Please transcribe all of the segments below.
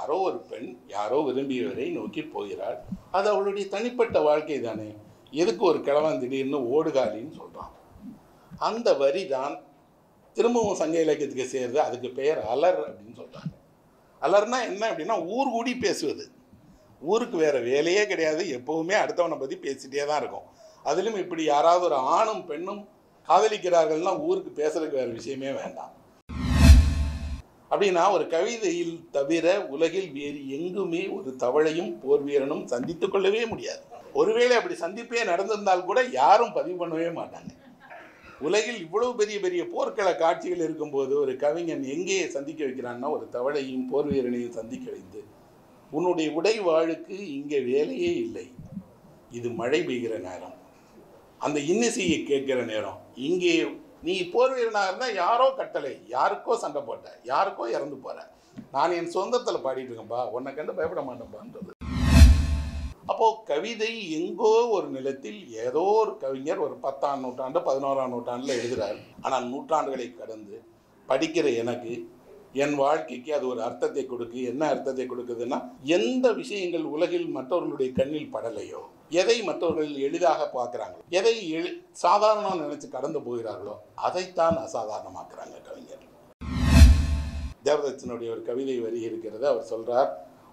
யாரோ ஒரு பெண் யாரோ விரும்பியவரை நோக்கி போகிறாள். அது அவளுடைய தனிப்பட்ட வாழ்க்கை தானே. எதுக்கு ஒரு கிழவன் திடீர்னு ஓடுகாலின்னு சொல்கிறான். அந்த வரி தான் திரும்பவும் சங்க இலக்கியத்துக்கு சேருது. அதுக்கு பெயர் அலர் அப்படின்னு சொல்கிறாங்க. அலர்னா என்ன அப்படின்னா ஊர் கூடி பேசுவது. ஊருக்கு வேறு வேலையே கிடையாது, எப்போவுமே அடுத்தவனை பற்றி பேசிகிட்டே தான் இருக்கும். அதிலும் இப்படி யாராவது ஒரு ஆணும் பெண்ணும் காதலிக்கிறார்கள்னா ஊருக்கு பேசுறதுக்கு வேறு விஷயமே வேண்டாம். அப்படின்னா ஒரு கவிதையில் தவிர உலகில் வேறு எங்குமே ஒரு தவளையும் போர் வீரனும் சந்தித்து கொள்ளவே முடியாது. ஒருவேளை அப்படி சந்திப்பே நடந்திருந்தால் கூட யாரும் பதிவு பண்ணவே மாட்டாங்க. உலகில் இவ்வளவு பெரிய பெரிய போர்க்கள காட்சிகள் இருக்கும்போது ஒரு கவிஞன் எங்கே சந்திக்க வைக்கிறான்னா ஒரு தவளையும் போர் வீரனையும் சந்திக்க வைத்து, உன்னுடைய உடை வாழுக்கு இங்கே வேலையே இல்லை, இது மழை பெய்கிற நேரம், அந்த இன்னிசையை கேட்கிற நேரம், இங்கே நீ போர் வீரனாக இருந்தால் யாரோ கட்டளை, யாருக்கோ சண்டை போட்ட, யாருக்கோ இறந்து போற, நான் என் சொந்தத்தில் பாடிட்டு இருக்கேன்பா, உன்னை கண்டு பயப்பட மாட்டேன்பான்றது. அப்போது கவிதை எங்கோ ஒரு நிலத்தில் ஏதோ ஒரு கவிஞர் ஒரு 10ஆம் நூற்றாண்டு 11ஆம் நூற்றாண்டில் எழுதுகிறார். ஆனால் நூற்றாண்டுகளை கடந்து படிக்கிற எனக்கு என் வாழ்க்கைக்கு அது ஒரு அர்த்தத்தை கொடுக்கு. என்ன அர்த்தத்தை கொடுக்குதுன்னா, எந்த விஷயங்கள் உலகில் மற்றவர்களுடைய கண்ணில் படலையோ, எதை மற்றவர்கள் எளிதாக பார்க்குறாங்களோ, எதை சாதாரணமாக நினைச்சு கடந்து போகிறார்களோ அதைத்தான் அசாதாரணமாக்குறாங்க கவிஞர். தேவதச்சனுடைய ஒரு கவிதை வரி இருக்கிறது. அவர் சொல்றார்,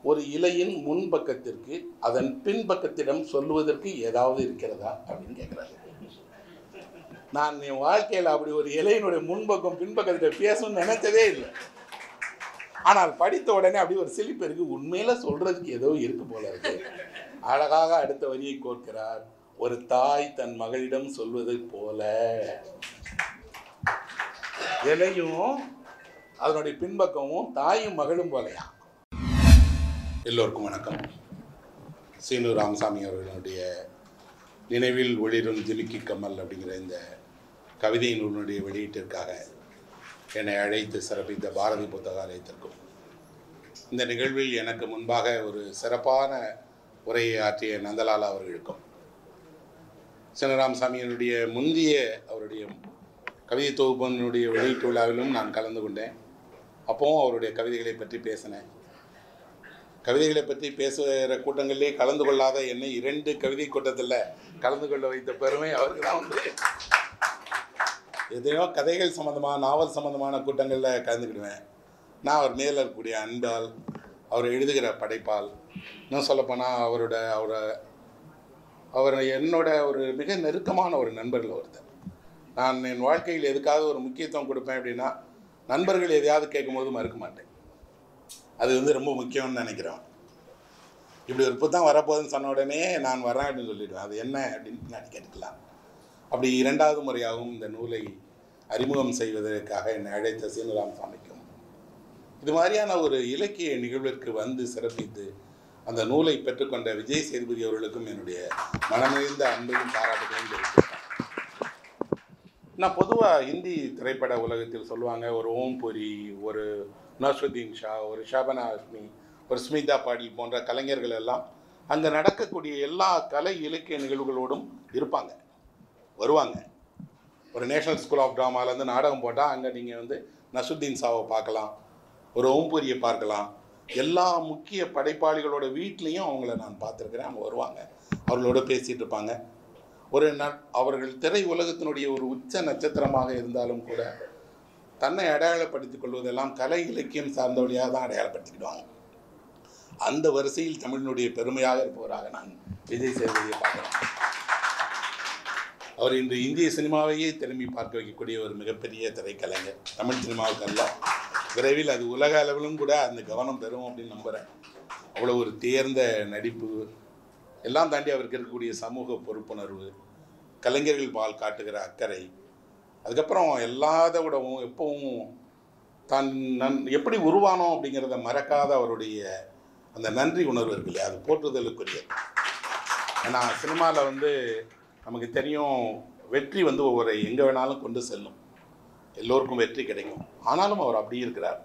ஒரு இலையின் முன்பக்கத்திற்கு அதன் பின்பக்கத்திடம் சொல்லுவதற்கு ஏதாவது இருக்கிறதா அப்படின்னு கேட்குறாரு. நான் என் வாழ்க்கையில் அப்படி ஒரு இலையினுடைய முன்பக்கம் பின்பக்கத்திட்ட பேசணும்னு நினைச்சதே இல்லை. ஆனால் படித்த உடனே அப்படி ஒரு சிலிப்பு இருக்கு, உண்மையில சொல்றதுக்கு ஏதோ இருக்கு போல இருக்கு. அழகாக அடுத்த வரியை கோர்க்கிறார், ஒரு தாய் தன் மகளிடம் சொல்வதை போல. இலையும் அதனுடைய பின்பக்கமும் தாயும் மகளும் போலையா. எல்லோருக்கும் வணக்கம். சீனு ராமசாமி அவர்களுடைய நினைவில் ஒளிரும் ஜிமிக்கி கம்மல் அப்படிங்கிற இந்த கவிதை நூலினுடைய வெளியீட்டிற்காக என்னை அழைத்து சிறப்பித்த பாரதி புத்தகாலயத்திற்கும், இந்த நிகழ்வில் எனக்கு முன்பாக ஒரு சிறப்பான உரையை ஆற்றிய நந்தலாலா அவர்களுக்கும், சீனராமசாமியினுடைய முந்தைய அவருடைய கவிதை தொகுப்பினுடைய வெளியீட்டு விழாவிலும் நான் கலந்து கொண்டேன். அப்போவும் அவருடைய கவிதைகளை பற்றி பேசினேன். கவிதைகளை பற்றி பேசுகிற கூட்டங்களிலே கலந்து கொள்ளாத என்னை 2 கவிதை கூட்டத்தில் கலந்து கொள்ள வைத்த பெருமை அவருக்கு தான் உண்டு. எதையோ கதைகள் சம்மந்தமான நாவல் சம்மந்தமான கூட்டங்களில் கலந்துக்கிடுவேன். நான் அவர் மேலே இருக்கக்கூடிய அன்பால், அவர் எழுதுகிற படைப்பால், இன்னும் சொல்லப்போனால் அவர் என்னோட ஒரு மிக நெருக்கமான ஒரு நண்பர்கள் ஒருத்தர். நான் என் வாழ்க்கையில் எதுக்காக ஒரு முக்கியத்துவம் கொடுப்பேன் அப்படின்னா, நண்பர்கள் எதையாவது கேட்கும்போது மறுக்க மாட்டேன். அது ரொம்ப முக்கியம்னு நினைக்கிறேன். இப்படி ஒரு புத்தகம் வரப்போகுதுன்னு சொன்ன உடனே நான் வரேன் அப்படின்னு சொல்லிடுவேன். அது என்ன அப்படின்னு பின்னாடி கேட்டுக்கலாம். அப்படி 2வது முறையாகவும் இந்த நூலை அறிமுகம் செய்வதற்காக என்னை அழைத்த சீனராமசாமிக்கும், இது மாதிரியான ஒரு இலக்கிய நிகழ்விற்கு வந்து சிறப்பித்து அந்த நூலை பெற்றுக்கொண்ட விஜய் சேதுபதி அவர்களுக்கும் என்னுடைய மனமிழ்ந்த அன்பையும் பாராட்டுகளையும் தெரிவிக்கிறேன். நான் பொதுவாக ஹிந்தி திரைப்பட உலகத்தில் சொல்லுவாங்க, ஒரு ஓம்புரி, ஒரு நஸ்ருதீன் ஷா, ஒரு ஷாபனா அஸ்மி, ஒரு ஸ்மிதா பாடில் போன்ற கலைஞர்கள் எல்லாம் அங்கே நடக்கக்கூடிய எல்லா கலை இலக்கிய நிகழ்வுகளோடும் இருப்பாங்க, வருவாங்க. ஒரு நேஷனல் ஸ்கூல் ஆஃப் ட்ராமாலேருந்து நாடகம் போட்டால் அங்கே நீங்கள் நஸ்ருதீன் ஷாவை பார்க்கலாம், ஒரு ஓம்புரியை பார்க்கலாம். எல்லா முக்கிய படைப்பாளிகளோட வீட்லேயும் அவங்கள நான் பார்த்துருக்குறேன். அவங்க வருவாங்க, அவர்களோட பேசிகிட்டு இருப்பாங்க. அவர்கள் திரை உலகத்தினுடைய ஒரு உச்ச நட்சத்திரமாக இருந்தாலும் கூட தன்னை அடையாளப்படுத்திக் கொள்வதெல்லாம் கலை இலக்கியம் சார்ந்த வழியாக தான் அடையாளப்படுத்திக்கிடுவாங்க. அந்த வரிசையில் தமிழினுடைய பெருமையாக இருப்பவராக நான் விஜய் சேதுபதியை பார்க்குறேன். அவர் இன்று இந்திய சினிமாவையே திரும்பி பார்க்க வைக்கக்கூடிய ஒரு மிகப்பெரிய திரைக்கலைஞர். தமிழ் சினிமாவுக்கு அல்ல, விரைவில் அது உலக அளவிலும் கூட அந்த கவனம் பெறும் அப்படின்னு நம்புகிறேன். அவ்வளோ ஒரு தேர்ந்த நடிப்பு எல்லாம் தாண்டி அவருக்கு இருக்கக்கூடிய சமூக பொறுப்புணர்வு, கலைஞர்கள் பால் காட்டுகிற அக்கறை, அதுக்கப்புறம் எல்லாத விடவும் எப்பவும் தான் எப்படி உருவானோம் அப்படிங்கிறத மறக்காத அவருடைய அந்த நன்றி உணர்வு இருக்கு இல்லையா, அது போற்றுதலுக்குரிய. ஏன்னா சினிமாவில் நமக்கு தெரியும், வெற்றி ஒவ்வொரு எங்கே வேணாலும் கொண்டு செல்லும், எல்லோருக்கும் வெற்றி கிடைக்கும். ஆனாலும் அவர் அப்படி இருக்கிறார்.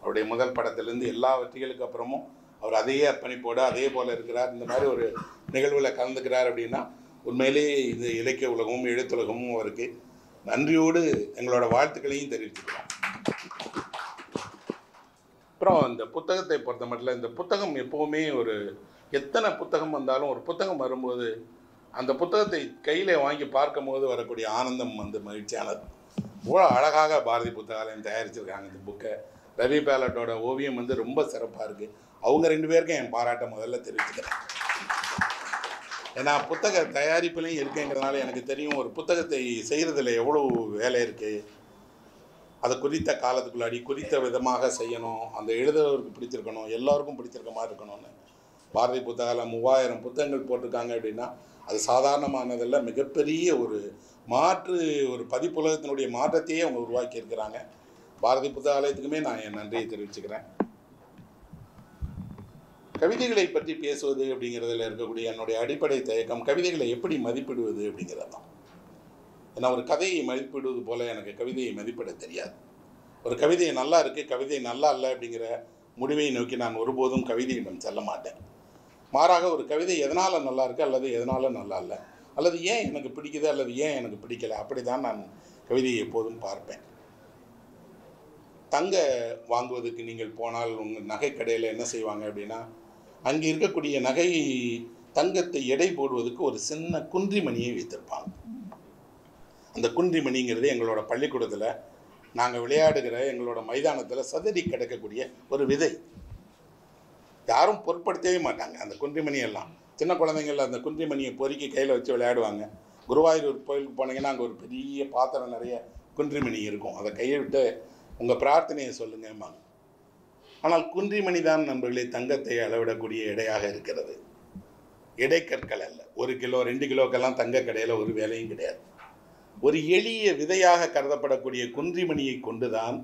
அவருடைய முதல் படத்திலேருந்து எல்லா வெற்றிகளுக்கு அப்புறமும் அவர் அதையே அர்ப்பணிப்போடு அதே போல் இருக்கிறார். இந்த மாதிரி ஒரு நிகழ்வில் கலந்துக்கிறார் அப்படின்னா உண்மையிலேயே இது இலக்கிய உலகமும் எழுத்துலகமும் அவருக்கு நன்றியோடு எங்களோட வாழ்த்துக்களையும் தெரிவிச்சுக்கிறோம். அப்புறம் அப்புறம் இந்த புத்தகத்தை பொறுத்த மட்டும் இந்த புத்தகம் எப்போவுமே எத்தனை புத்தகம் வந்தாலும் ஒரு புத்தகம் வரும்போது அந்த புத்தகத்தை கையில் வாங்கி பார்க்கும்போது வரக்கூடிய ஆனந்தம் மகிழ்ச்சியானது. இவ்வளோ அழகாக பாரதி புத்தகாலயம் தயாரிச்சிருக்காங்க இந்த புக்கை. ரவி பேலட்டோட ஓவியம் ரொம்ப சிறப்பாக இருக்குது. அவங்க 2 பேருக்கும் என் பாராட்டை முதல்ல தெரிவிச்சுக்கிறேன். ஏன்னா புத்தக தயாரிப்புலையும் இருக்குங்கிறதுனால எனக்கு தெரியும் ஒரு புத்தகத்தை செய்கிறதுல எவ்வளோ வேலை இருக்குது. அதை குறித்த காலத்துக்குள்ளாடி குறித்த விதமாக செய்யணும், அந்த எழுதுறவருக்கு பிடிச்சிருக்கணும், எல்லோருக்கும் பிடிச்சிருக்க மாதிரி இருக்கணும்னு. பாரதி புத்தகாலயம் 3000 புத்தகங்கள் போட்டிருக்காங்க அப்படின்னா அது சாதாரணமானதில்ல. மிகப்பெரிய ஒரு பதிப்புலகத்தினுடைய மாற்றத்தையே அவங்க உருவாக்கி இருக்கிறாங்க. பாரதி புத்தகாலயத்துக்குமே நான் என் நன்றியை தெரிவிச்சுக்கிறேன். கவிதைகளை பற்றி பேசுவது அப்படிங்கிறதுல இருக்கக்கூடிய என்னுடைய அடிப்படை தயக்கம் கவிதைகளை எப்படி மதிப்பிடுவது அப்படிங்கிறது தான். ஏன்னா ஒரு கதையை மதிப்பிடுவது போல எனக்கு கவிதையை மதிப்பிட தெரியாது. ஒரு கவிதை நல்லா இருக்குது, கவிதை நல்லா இல்லை அப்படிங்கிற முடிவை நோக்கி நான் ஒருபோதும் கவிதையிடம் செல்ல மாட்டேன். மாறாக ஒரு கவிதை எதனால் நல்லா இருக்குது அல்லது எதனால் நல்லா இல்லை, அல்லது ஏன் எனக்கு பிடிக்குது அல்லது ஏன் எனக்கு பிடிக்கலை, அப்படி தான் நான் கவிதையை எப்போதும் பார்ப்பேன். தங்க வாங்குவதற்கு நீங்கள் போனால் உங்கள் நகை கடையில் என்ன செய்வாங்க அப்படின்னா, அங்கே இருக்கக்கூடிய நகை தங்கத்தை எடை போடுவதற்கு ஒரு சின்ன குன்றிமணியை வைத்திருப்பாங்க. அந்த குன்றிமணிங்கிறது எங்களோட பள்ளிக்கூடத்தில் நாங்கள் விளையாடுகிற எங்களோட மைதானத்தில் சதறி கிடக்கக்கூடிய ஒரு விதை. யாரும் பொருட்படுத்தவே மாட்டாங்க. அந்த குன்றிமணியெல்லாம் சின்ன குழந்தைங்கள் அந்த குன்றிமணியை பொறுக்கி கையில் வச்சு விளையாடுவாங்க. குருவாயூர் கோயிலுக்கு போனீங்கன்னா அங்கே ஒரு பெரிய பாத்திரம் நிறைய குன்றிமணி இருக்கும். அதை கையை விட்டு உங்கள் பிரார்த்தனையை சொல்லுங்கம்மாங்க. ஆனால் குன்றிமணி தான் நண்பர்களே தங்கத்தை அளவிடக்கூடிய எடையாக இருக்கிறது. எடைக்கற்கள் அல்ல. 1 கிலோ 2 கிலோக்கெல்லாம் தங்க கடையில் ஒரு வேலையும் கிடையாது. ஒரு எளிய விதையாக கருதப்படக்கூடிய குன்றிமணியை கொண்டுதான்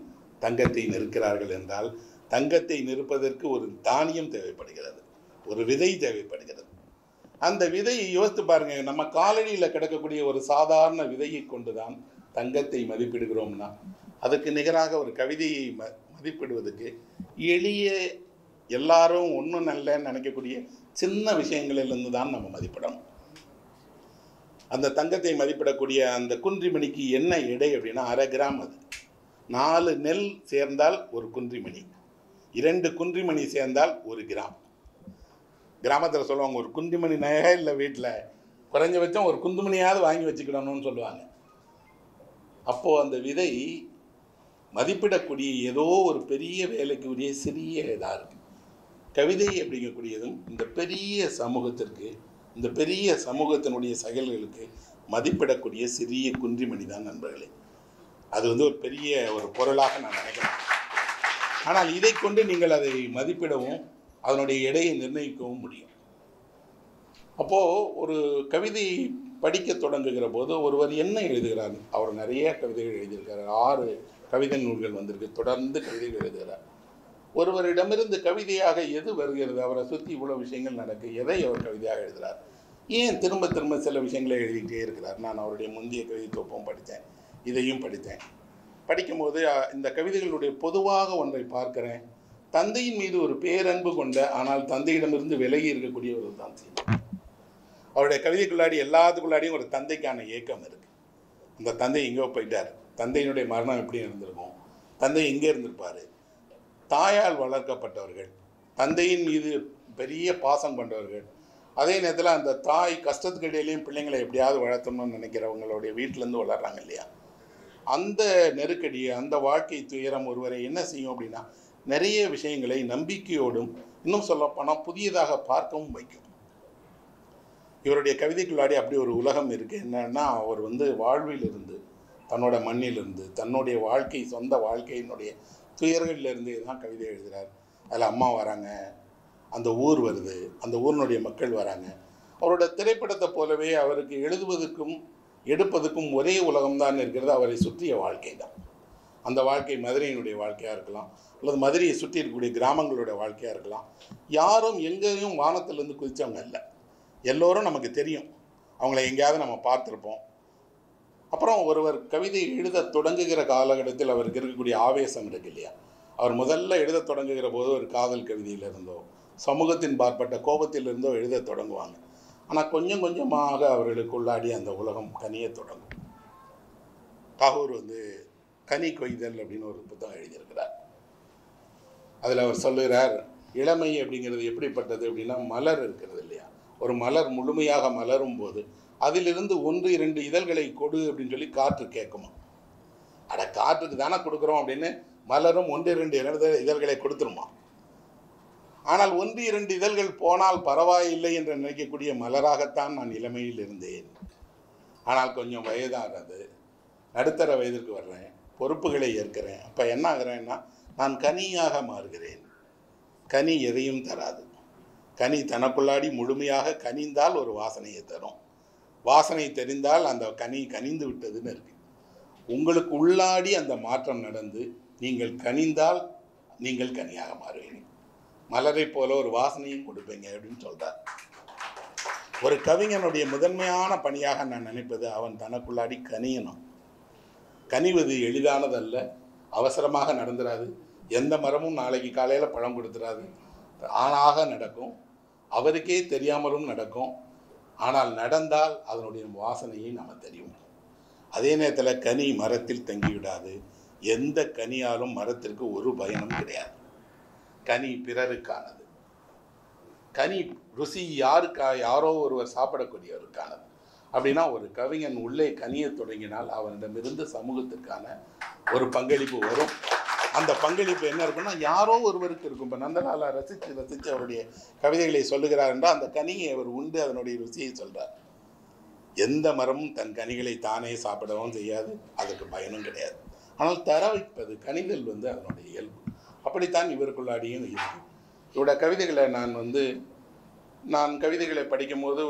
தங்கத்தை நிற்கிறார்கள் என்றால், தங்கத்தை நிற்பதற்கு ஒரு தானியம் தேவைப்படுகிறது, ஒரு விதை தேவைப்படுகிறது. அந்த விதையை யோசித்து பாருங்க. நம்ம காலடியில் கிடக்கக்கூடிய ஒரு சாதாரண விதையை கொண்டுதான் தங்கத்தை மதிப்பிடுகிறோம்னா, அதுக்கு நிகராக ஒரு கவிதையை மதிப்பிடுவதற்கு எளிய எல்லாரும் ஒன்றும் நல்லன்னு நினைக்கக்கூடிய சின்ன விஷயங்களிலிருந்து தான் நம்ம மதிப்பிடணும். அந்த தங்கத்தை மதிப்பிடக்கூடிய அந்த குன்றிமணிக்கு என்ன எடை அப்படின்னா 1/2 கிராம். அது 4 நெல் சேர்ந்தால் ஒரு குன்றிமணி, 2 குன்றிமணி சேர்ந்தால் 1 கிராம். கிராமத்தில் சொல்லுவாங்க ஒரு குன்றிமணி நகை இல்லை வீட்டில் குறைஞ்சபட்சம் ஒரு குந்துமணியாவது வாங்கி வச்சுக்கிடணும்னு சொல்லுவாங்க. அப்போது அந்த விதை மதிப்பிடக்கூடிய ஏதோ ஒரு பெரிய வேலைக்கு உரிய சிறிய இதாக இருக்குது. கவிதை அப்படிங்கக்கூடியதும் இந்த பெரிய சமூகத்திற்கு, இந்த பெரிய சமூகத்தினுடைய செயல்களுக்கு மதிப்பிடக்கூடிய சிறிய குன்றிமணி தான் நண்பர்களே. அது ஒரு பெரிய ஒரு பொருளாக நான் நினைக்கிறேன். ஆனால் இதை கொண்டு நீங்கள் அதை மதிப்பிடவும் அதனுடைய எடையை நிர்ணயிக்கவும் முடியும். அப்போது ஒரு கவிதை படிக்க தொடங்குகிற போது ஒருவர் என்ன எழுதுகிறார்? அவர் நிறைய கவிதைகள் எழுதியிருக்கார். 6 கவிதை நூல்கள் வந்திருக்கு. தொடர்ந்து கவிதைகள் எழுதுகிறார். ஒருவரிடமிருந்து கவிதையாக எது வருகிறது? அவரை சுற்றி இவ்வளோ விஷயங்கள் நடக்கு. எதை அவர் கவிதையாக எழுதுகிறார்? ஏன் திரும்ப திரும்ப சில விஷயங்களை எழுதிக்கிட்டே இருக்கிறார்? நான் அவருடைய முந்தைய கவிதை தொப்பும் படித்தேன், இதையும் படித்தேன். படிக்கும்போது இந்த கவிதைகளுடைய பொதுவாக ஒன்றை பார்க்கிறேன். தந்தையின் மீது ஒரு பேரன்பு கொண்ட ஆனால் தந்தையிடமிருந்து விலகி இருக்கக்கூடிய ஒரு தந்தை. அவருடைய கவிதைக்குள்ளாடி எல்லாத்துக்குள்ளாடியும் ஒரு தந்தைக்கான ஏக்கம் இருக்குது. அந்த தந்தை எங்கேயோ போயிட்டார். தந்தையினுடைய மரணம் எப்படி இருந்திருக்கும்? தந்தை எங்கே இருந்திருப்பார்? தாயால் வளர்க்கப்பட்டவர்கள், தந்தையின் மீது பெரிய பாசம் கொண்டவர்கள். அதே நேரத்தில் அந்த தாய் கஷ்டத்துக்கு இடையிலையும் பிள்ளைங்களை எப்படியாவது வளர்த்தணும்னு நினைக்கிறவங்களுடைய வீட்டிலேருந்து வளர்கிறாங்க இல்லையா? அந்த நெருக்கடியை, அந்த வாழ்க்கை துயரம் ஒருவரை என்ன செய்யும் அப்படின்னா, நிறைய விஷயங்களை நம்பிக்கையோடும் இன்னும் சொல்லப்போனால் புதியதாக பார்க்கவும் வைக்கும். இவருடைய கவிதைக்குள்ளாடி அப்படி ஒரு உலகம் இருக்குது. என்னன்னா, அவர் வாழ்வில் இருந்து, தன்னோட மண்ணிலிருந்து, தன்னுடைய வாழ்க்கை, சொந்த வாழ்க்கையினுடைய துயர்களிலிருந்து தான் கவிதை எழுதுகிறார். அதில் அம்மா வராங்க, அந்த ஊர் வருது, அந்த ஊரினுடைய மக்கள் வராங்க. அவரோட திரைப்படத்தை போலவே அவருக்கு எழுதுவதற்கும் எடுப்பதற்கும் ஒரே உலகம்தான் இருக்கிறது, அவரை சுற்றிய வாழ்க்கை தான். அந்த வாழ்க்கை மதுரையினுடைய வாழ்க்கையாக இருக்கலாம், அல்லது மதுரையை சுற்றி இருக்கக்கூடிய கிராமங்களுடைய வாழ்க்கையாக இருக்கலாம். யாரும் எங்கேயும் வானத்திலேருந்து குதித்தவங்க இல்லை. எல்லோரும் நமக்கு தெரியும், அவங்கள எங்கேயாவது நம்ம பார்த்துருப்போம். அப்புறம் ஒருவர் கவிதை எழுத தொடங்குகிற காலகட்டத்தில் அவருக்கு இருக்கக்கூடிய ஆவேசம் இருக்கு இல்லையா? அவர் முதல்ல எழுத தொடங்குகிற போது ஒரு காதல் கவிதையிலிருந்தோ, சமூகத்தின் பார்ப்பட்ட கோபத்திலிருந்தோ எழுத தொடங்குவாங்க. ஆனால் கொஞ்சம் கொஞ்சமாக அவர்களுக்குள்ளாடி அந்த உலகம் கனிய தொடங்கும். தாகூர் கனி கொய்தல் அப்படின்னு ஒரு புத்தகம் எழுதியிருக்கிறார். அதில் அவர் சொல்லுகிறார், இளமை அப்படிங்கிறது எப்படிப்பட்டது அப்படின்னா, மலர் இருக்கிறது இல்லையா, ஒரு மலர் முழுமையாக மலரும் போது அதிலிருந்து 1-2 இதழ்களை கொடு அப்படின்னு சொல்லி காற்று கேட்குமா. அட காற்றுக்கு தானே கொடுக்குறோம் அப்படின்னு மலரும் 1-2 இதழ்களை கொடுத்துருமா. ஆனால் 1-2 இதழ்கள் போனால் பரவாயில்லை என்று நினைக்கக்கூடிய மலராகத்தான் நான் இளமையில் இருந்தேன். ஆனால் கொஞ்சம் வயதாகிறது, நடுத்தர வயதிற்கு வர்றேன், பொறுப்புகளை ஏற்கிறேன். அப்போ என்ன ஆகிறேன்னா, நான் கனியாக மாறுகிறேன். கனி எதையும் தராது. கனி தனக்குள்ளாடி முழுமையாக கனிந்தால் ஒரு வாசனையை தரும். வாசனை தெரிந்தால் அந்த கனி கனிந்து விட்டதுன்னு இருக்கு. உங்களுக்கு உள்ளாடி அந்த மாற்றம் நடந்து நீங்கள் கனிந்தால் நீங்கள் கனியாக மாறுவீங்க. மலரை போல ஒரு வாசனையும் கொடுப்பீங்க அப்படின்னு சொல்றார். ஒரு கவிஞனுடைய முதன்மையான பணியாக நான் நினைப்பது, அவன் தனக்குள்ளாடி கனியணும். கனிவது எளிதானதல்ல, அவசரமாக நடந்துடாது. எந்த மரமும் நாளைக்கு காலையில் பழம் கொடுத்துடாது. ஆணாக நடக்கும், அவருக்கே தெரியாமலும் நடக்கும். ஆனால் நடந்தால் அதனுடைய வாசனையை நம்ம தெரியும். அதே நேரத்தில் கனி மரத்தில் தங்கிவிடாது. எந்த கனியாலும் மரத்திற்கு ஒரு பயனும் கிடையாது. கனி பிறருக்கானது. கனி ருசி யாரோ ஒருவர் சாப்பிடக்கூடியவருக்கானது. அப்படின்னா ஒரு கவிஞன் உள்ளே கனியை தொடங்கினால் அவனிடமிருந்து சமூகத்திற்கான ஒரு பங்களிப்பு வரும். அந்த பங்களிப்பு என்ன இருக்குன்னா, யாரோ ஒருவருக்கு இருக்கும். இப்போ நந்தலாலா ரசித்து அவருடைய கவிதைகளை சொல்லுகிறார் என்றால் அந்த கனியை அவர் உண்டு அதனுடைய ருசியை சொல்கிறார். எந்த மரமும் தன் கனிகளை தானே சாப்பிடவும் செய்யாது, அதுக்கு பயனும் கிடையாது. ஆனால் தர வைப்பது, கனிதல் அதனுடைய இயல்பு. அப்படித்தான் இவருக்குள்ளாடியும் இருக்கு. இவருடைய கவிதைகளை நான் கவிதைகளை படிக்கும்போது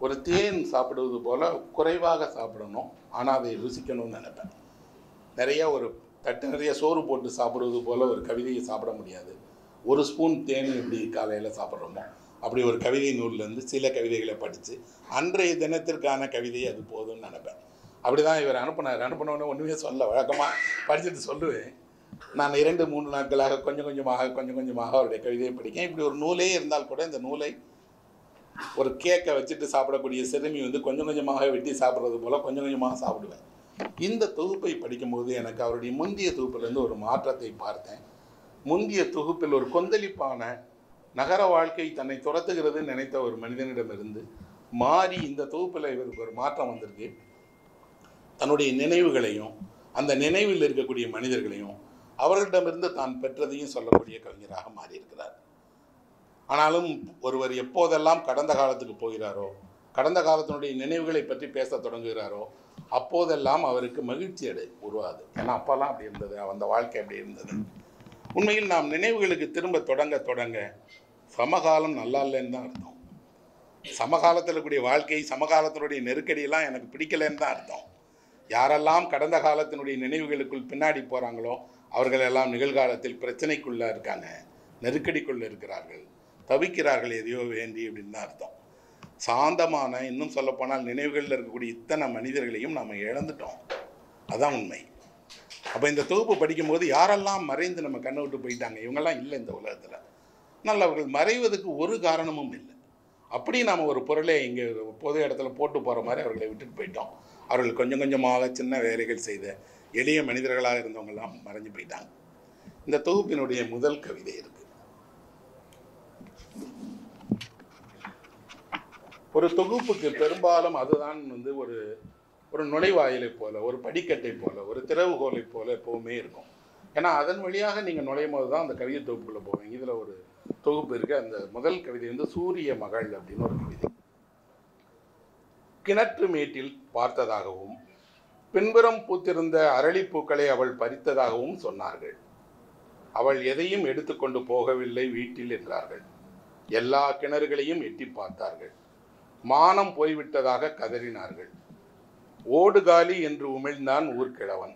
ஒரு தேன் சாப்பிடுவது போல் குறைவாக சாப்பிடணும், ஆனால் அதை ருசிக்கணும்னு நினைப்பேன். நிறைய ஒரு தட்டு நிறைய சோறு போட்டு சாப்பிடுவது போல் ஒரு கவிதையை சாப்பிட முடியாது. ஒரு ஸ்பூன் தேன் எப்படி காலையில் சாப்பிட்றோமோ அப்படி ஒரு கவிதை நூல்லேருந்து சில கவிதைகளை படித்து அன்றைய தினத்திற்கான கவிதை அது போதும்னு நினைப்பேன். அப்படி தான் இவர் அனுப்பினோடனே ஒன்றுமே சொல்ல, வழக்கமாக படிச்சுட்டு சொல்லுவேன். நான் 2-3 நாட்களாக கொஞ்சம் கொஞ்சமாக அவருடைய கவிதையை படிக்கேன். இப்படி ஒரு நூலே இருந்தால் கூட இந்த நூலை ஒரு கேக்கை வச்சுட்டு சாப்பிடக்கூடிய சிறுமி கொஞ்சம் கொஞ்சமாக வெட்டி சாப்பிட்றது போல் கொஞ்சம் கொஞ்சமாக சாப்பிடுவேன். இந்த தொகுப்பை படிக்கும்போது எனக்கு அவருடைய முந்தைய தொகுப்பிலேருந்து ஒரு மாற்றத்தை பார்த்தேன். முந்தைய தொகுப்பில் ஒரு கொந்தளிப்பான நகர வாழ்க்கை தன்னை துரத்துகிறதுன்னு நினைத்த ஒரு மனிதனிடமிருந்து மாறி இந்த தொகுப்பில் இவருக்கு ஒரு மாற்றம் வந்திருக்கு. தன்னுடைய நினைவுகளையும் அந்த நினைவில் இருக்கக்கூடிய மனிதர்களையும் அவர்களிடமிருந்து தான் பெற்றதையும் சொல்லக்கூடிய கவிஞராக மாறியிருக்கிறார். ஆனாலும் ஒருவர் எப்போதெல்லாம் கடந்த காலத்துக்கு போகிறாரோ, கடந்த காலத்தினுடைய நினைவுகளை பற்றி பேச தொடங்குகிறாரோ, அப்போதெல்லாம் அவருக்கு மகிழ்ச்சி உருவாது. ஏன்னா அப்போல்லாம் அப்படி இருந்தது, அந்த வாழ்க்கை அப்படி இருந்தது. உண்மையில் நாம் நினைவுகளுக்கு திரும்ப தொடங்க சமகாலம் நல்லா இல்லைன்னு தான் அர்த்தம். சமகாலத்தில் கூடிய வாழ்க்கை, சமகாலத்தினுடைய நெருக்கடியெல்லாம் எனக்கு பிடிக்கலைன்னு தான் அர்த்தம். யாரெல்லாம் கடந்த காலத்தினுடைய நினைவுகளுக்குள் பின்னாடி போகிறாங்களோ அவர்களெல்லாம் நிகழ்காலத்தில் பிரச்சனைக்குள்ளே இருக்காங்க, நெருக்கடிக்குள்ளே இருக்கிறார்கள், தவிக்கிறார்கள் எதையோ வேண்டி அப்படின்னு தான் அர்த்தம். சாந்தமான, இன்னும் சொல்லப்போனால் நினைவுகளில் இருக்கக்கூடிய இத்தனை மனிதர்களையும் நம்ம இழந்துட்டோம். அதுதான் உண்மை. அப்போ இந்த தொகுப்பு படிக்கும்போது யாரெல்லாம் மறைந்து நம்ம கண்ணை விட்டு போயிட்டாங்க, இவங்கெல்லாம் இல்லை இந்த உலகத்தில். ஆனால் அவர்கள் மறைவதற்கு ஒரு காரணமும் இல்லை. அப்படி நாம் ஒரு பொருளை இங்கே பொது இடத்துல போட்டு போகிற மாதிரி அவர்களை விட்டுட்டு போயிட்டோம். அவர்கள் கொஞ்சம் கொஞ்சமாக சின்ன வேலைகள் செய்த எளிய மனிதர்களாக இருந்தவங்கெல்லாம் மறைஞ்சு போயிட்டாங்க. இந்த தொகுப்பினுடைய முதல் கவிதை இருக்கு. ஒரு தொகுப்புக்கு பெரும்பாலும் அதுதான் ஒரு நுழைவாயிலை போல, ஒரு படிக்கட்டை போல, ஒரு திறவுகோலை போல எப்பவுமே இருக்கும். ஏன்னா அதன் வழியாக நீங்கள் நுழையும் போது தான் அந்த கவிதை தொகுப்புக்குள்ளே போவீங்க. இதில் ஒரு தொகுப்பு இருக்கு. அந்த முதல் கவிதை சூரிய மகள் அப்படின்னு ஒரு கவிதை. கிணற்று மேட்டில் பார்த்ததாகவும் பின்புறம் பூத்திருந்த அரளிப்பூக்களை அவள் பறித்ததாகவும் சொன்னார்கள். அவள் எதையும் எடுத்துக்கொண்டு போகவில்லை வீட்டில் என்றார்கள். எல்லா கிணறுகளையும் எட்டி பார்த்தார்கள். மானம் போய்விட்டதாக கதறினார்கள். ஓடுகாலி என்று உமிழ்ந்தான் ஊர்கிழவன்.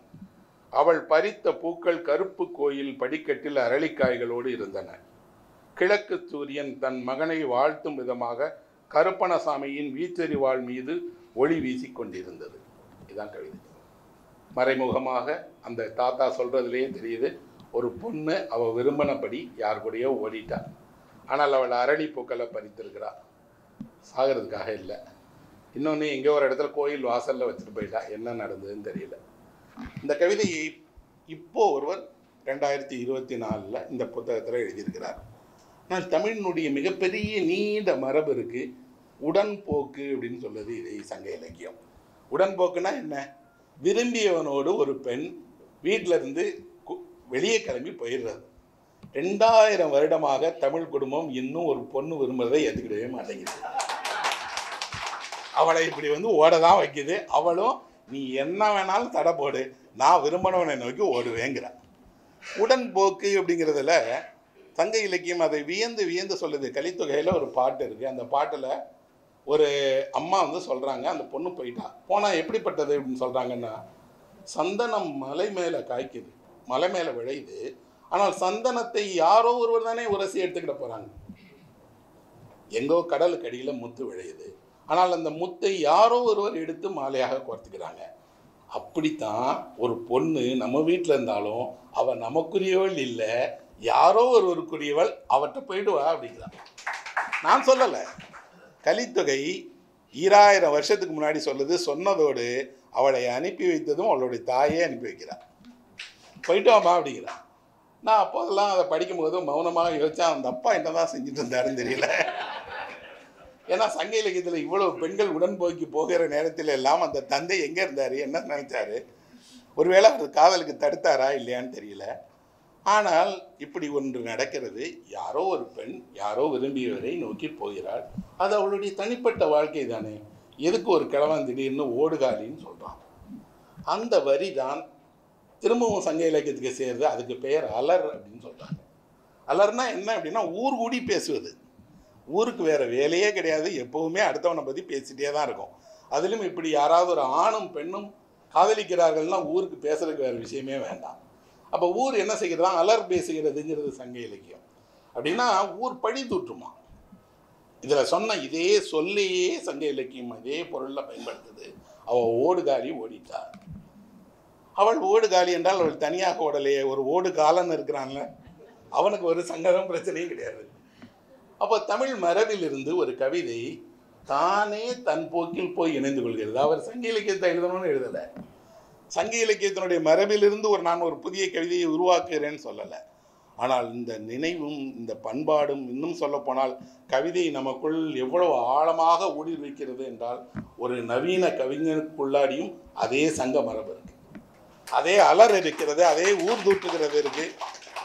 அவள் பறித்த பூக்கள் கருப்பு கோயில் படிக்கட்டில் அரளிக்காய்களோடு இருந்தன. கிழக்கு சூரியன் தன் மகனை வாழ்த்தும் விதமாக கருப்பணசாமியின் வீச்செறிவாள் மீது ஒளி வீசி கொண்டிருந்தது. இதுதான் கவிதை. மறைமுகமாக அந்த தாத்தா சொல்றதுலேயே தெரியுது, ஒரு பொண்ணு அவள் விரும்பினபடி யார் கூடயோ ஓடிட்டான். ஆனால் அவள் அரளி பூக்களை பறித்திருக்கிறாள், சாகிறதுக்காக இல்லை. இன்னொன்று எங்கேயோ ஒரு இடத்துல கோயில் வாசலில் வச்சுட்டு போயிட்டா, என்ன நடந்ததுன்னு தெரியல. இந்த கவிதையை இப்போ ஒருவர் 2024 இந்த புத்தகத்தில் எழுதியிருக்கிறார். ஆனால் தமிழினுடைய மிகப்பெரிய நீண்ட மரபு இருக்கு. உடன்போக்கு அப்படின்னு சொல்லுது இதை சங்க இலக்கியம். உடன்போக்குன்னா என்ன? விரும்பியவனோடு ஒரு பெண் வீட்டில இருந்து வெளியே கிளம்பி போயிடுறது. 2000 வருடமாக தமிழ் குடும்பம் இன்னும் ஒரு பொண்ணு விரும்புறதை ஏற்றுக்கிடவே மாட்டேங்குது. அவளை இப்படி ஓடதான் வைக்குது. அவளும் நீ என்ன வேணாலும் தடை போடு, நான் விரும்பினவனை நோக்கி ஓடுவேங்கிறான். உடன்போக்கு அப்படிங்கிறதுல சங்க இலக்கியம் அதை வியந்து வியந்து சொல்லுது. கலித்தொகையில் ஒரு பாட்டு இருக்குது. அந்த பாட்டில் ஒரு அம்மா சொல்கிறாங்க, அந்த பொண்ணு போயிட்டா. போனால் எப்படிப்பட்டது அப்படின்னு சொல்கிறாங்கன்னா, சந்தனம் மலை மேலே காய்க்குது, மலை மேலே விளையுது. ஆனால் சந்தனத்தை யாரோ ஒருவர் தானே உரசி எடுத்துக்கிட்ட போகிறாங்க. எங்கோ கடலுக்கு அடியில் முத்து விளையுது. ஆனால் அந்த முத்தை யாரோ ஒருவர் எடுத்து மாலையாக கோர்த்துக்கிறாங்க. அப்படித்தான் ஒரு பொண்ணு நம்ம வீட்டில் இருந்தாலும் அவள் நமக்குரியவள் இல்லை, யாரோ ஒருவருக்குரியவள், அவற்றை போயிடுவா அப்படிங்கிறான். நான் சொல்லலை, கலித்தொகை 2000 வருஷத்துக்கு முன்னாடி சொல்லுது. சொன்னதோடு அவளை அனுப்பி வைத்ததும் அவளுடைய தாயே அனுப்பி வைக்கிறான். போயிட்டு வாமா அப்படிங்கிறான். நான் அப்போதெல்லாம் அதை படிக்கும்போது மௌனமாக யோசிச்சா, அந்த அப்பா என்னதான் செஞ்சுட்டு இருந்தாருன்னு தெரியல. ஏன்னா சங்க இலக்கியத்தில் இவ்வளவு பெண்கள் உடன்போக்கி போகிற நேரத்தில் எல்லாம் அந்த தந்தை எங்கே இருந்தார், என்ன நினைச்சாரு, ஒருவேளை அவர் காதலுக்கு தடுத்தாரா இல்லையான்னு தெரியல. ஆனால் இப்படி ஒன்று நடக்கிறது. யாரோ ஒரு பெண் யாரோ விரும்பியவரை நோக்கி போகிறாள். அது அவளுடைய தனிப்பட்ட வாழ்க்கை தானே. எதுக்கு ஒரு கிழவன் திடீர்னு ஓடுகாலின்னு சொல்கிறான். அந்த வரி தான் திரும்பவும் சங்க இலக்கியத்துக்கு சேருது. அதுக்கு பெயர் அலர் அப்படின்னு சொல்கிறாங்க. அலர்னா என்ன அப்படின்னா ஊர் கூடி பேசுவது. ஊருக்கு வேறு வேலையே கிடையாது, எப்போவுமே அடுத்தவனை பற்றி பேசிகிட்டே தான் இருக்கும். அதிலும் இப்படி யாராவது ஒரு ஆணும் பெண்ணும் காதலிக்கிறார்கள்னா ஊருக்கு பேசுறதுக்கு வேறு விஷயமே வேண்டாம். அப்போ ஊர் என்ன செய்கிறதா, அலர் பேசுகிறதுங்கிறது சங்க இலக்கியம். அப்படின்னா ஊர் பழி தூற்றுமா. இதில் சொன்ன இதே சொல்லையே சங்க இலக்கியம் இதே பொருளில் பயன்படுத்துது. அவள் ஓடுகாலி ஓடிட்டாள். அவள் ஓடுகாலி என்றால் அவள் தனியாக ஓடலையே, ஒரு ஓடு காலன்னு இருக்கிறான்ல, அவனுக்கு ஒரு சங்கடம் பிரச்சனையும் கிடையாது. அப்போ தமிழ் மரபிலிருந்து ஒரு கவிதை தானே தன் போக்கில் போய் இணைந்து கொள்கிறது. அவர் சங்க இலக்கியத்தை எழுதணும்னு எழுதலை. சங்க இலக்கியத்தினுடைய மரபிலிருந்து நான் ஒரு புதிய கவிதையை உருவாக்குகிறேன்னு சொல்லலை. ஆனால் இந்த நினைவும் இந்த பண்பாடும், இன்னும் சொல்லப்போனால் கவிதை நமக்குள் எவ்வளவு ஆழமாக ஊடுருவிக்கிறது என்றால், ஒரு நவீன கவிஞனுக்குள்ளாடியும் அதே சங்க மரபு இருக்கு, அதே அலர் இருக்கிறது, அதே ஊர் தூற்றுகிறது இருக்கு,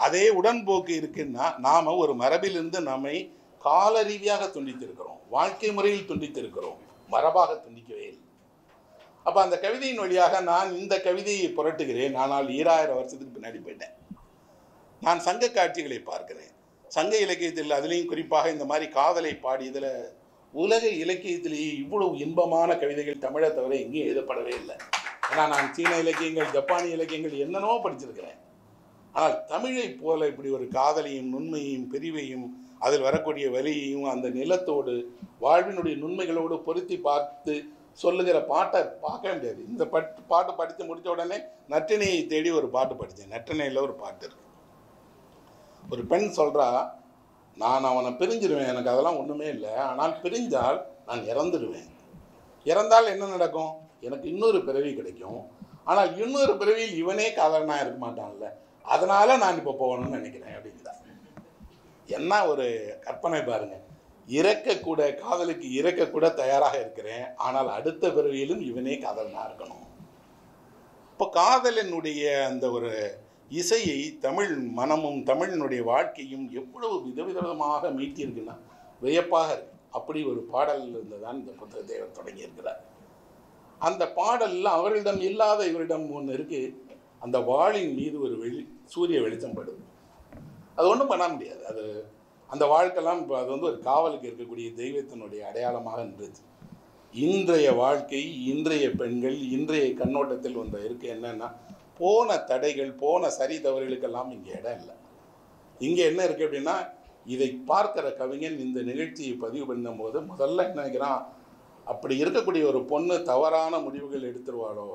அதே உடன்போக்கு இருக்குன்னா நாம் ஒரு மரபிலிருந்து நம்மை கால ரீதியாக துண்டித்திருக்கிறோம், வாழ்க்கை முறையில் துண்டித்திருக்கிறோம், மரபாக துண்டிக்கவே இல்லை. அப்போ அந்த கவிதையின் வழியாக நான் இந்த கவிதையை புரட்டுகிறேன். ஆனால் 2000 வருஷத்துக்கு பின்னாடி போயிட்டேன். நான் சங்க காட்சிகளை பார்க்கிறேன். சங்க இலக்கியத்தில் அதுலேயும் குறிப்பாக இந்த மாதிரி காதலை பாடி இதில் உலக இலக்கியத்திலேயே இவ்வளவு இன்பமான கவிதைகள் தமிழை தவிர எங்கேயும் எழுதப்படவே இல்லை. ஏன்னா நான் சீன இலக்கியங்கள், ஜப்பானிய இலக்கியங்கள் என்னென்னவோ படிச்சிருக்கிறேன். ஆனால் தமிழை போல இப்படி ஒரு காதலையும் நுண்மையும் பிரிவையும் அதில் வரக்கூடிய வலியையும் அந்த நிலத்தோடு வாழ்வினுடைய நுண்மைகளோடு பொருத்தி பார்த்து சொல்லுகிற பாட்டை பார்க்க முடியாது. இந்த பாட்டு படித்து முடித்த உடனே நற்றினையை தேடி ஒரு பாட்டு படித்தேன். நற்றினையில் ஒரு பாட்டு இருக்கு. ஒரு பெண் சொல்கிறா, நான் அவனை பிரிஞ்சிடுவேன், எனக்கு அதெல்லாம் ஒன்றுமே இல்லை, ஆனால் பிரிஞ்சால் நான் இறந்துடுவேன். இறந்தால் என்ன நடக்கும், எனக்கு இன்னொரு பிறவி கிடைக்கும், ஆனால் இன்னொரு பிறவியில் இவனே காதலனாக இருக்க மாட்டான்ல, அதனால் நான் இப்போ போகணும்னு நினைக்கிறேன் அப்படிங்கிறா. என்ன ஒரு கற்பனை பாருங்க. இறக்கக்கூட, காதலுக்கு இறக்கக்கூட தயாராக இருக்கிறேன், ஆனால் அடுத்த பிறவியிலும் இவனே காதலனாக இருக்கணும். இப்போ காதலனுடைய அந்த ஒரு இசையை தமிழ் மனமும் தமிழினுடைய வாழ்க்கையும் எவ்வளவு விதவிதமாக மீட்டியிருக்குன்னா வியப்பாக இருக்கு. அப்படி ஒரு பாடல் இருந்துதான் இந்த புத்தகத்தை அவர் தொடங்கியிருக்கிறார். அந்த பாடலில் அவரிடம் இல்லாத இவரிடம் ஒன்று இருக்கு. அந்த வாளின் மீது ஒரு சூரிய வெளிச்சம் படுது. அது ஒன்றும் பண்ண முடியாது. அது அந்த வாழ்க்கைலாம் இப்போ அது ஒரு காவலுக்கு இருக்கக்கூடிய தெய்வத்தினுடைய அடையாளமாக இருந்துச்சு. இன்றைய வாழ்க்கை, இன்றைய பெண்கள், இன்றைய கண்ணோட்டத்தில் ஒன்று இருக்கு. என்னன்னா, போன தடைகள், போன சரி தவறுகளுக்கெல்லாம் இங்கே இடம் இல்லை. இங்கே என்ன இருக்குது அப்படின்னா, இதை பார்க்கிற கவிஞன் இந்த நிகழ்ச்சியை பதிவு பண்ணும்போது முதல்ல என்ன நினைக்கிறான், அப்படி இருக்கக்கூடிய ஒரு பொண்ணு தவறான முடிவுகள் எடுத்துருவாளோ,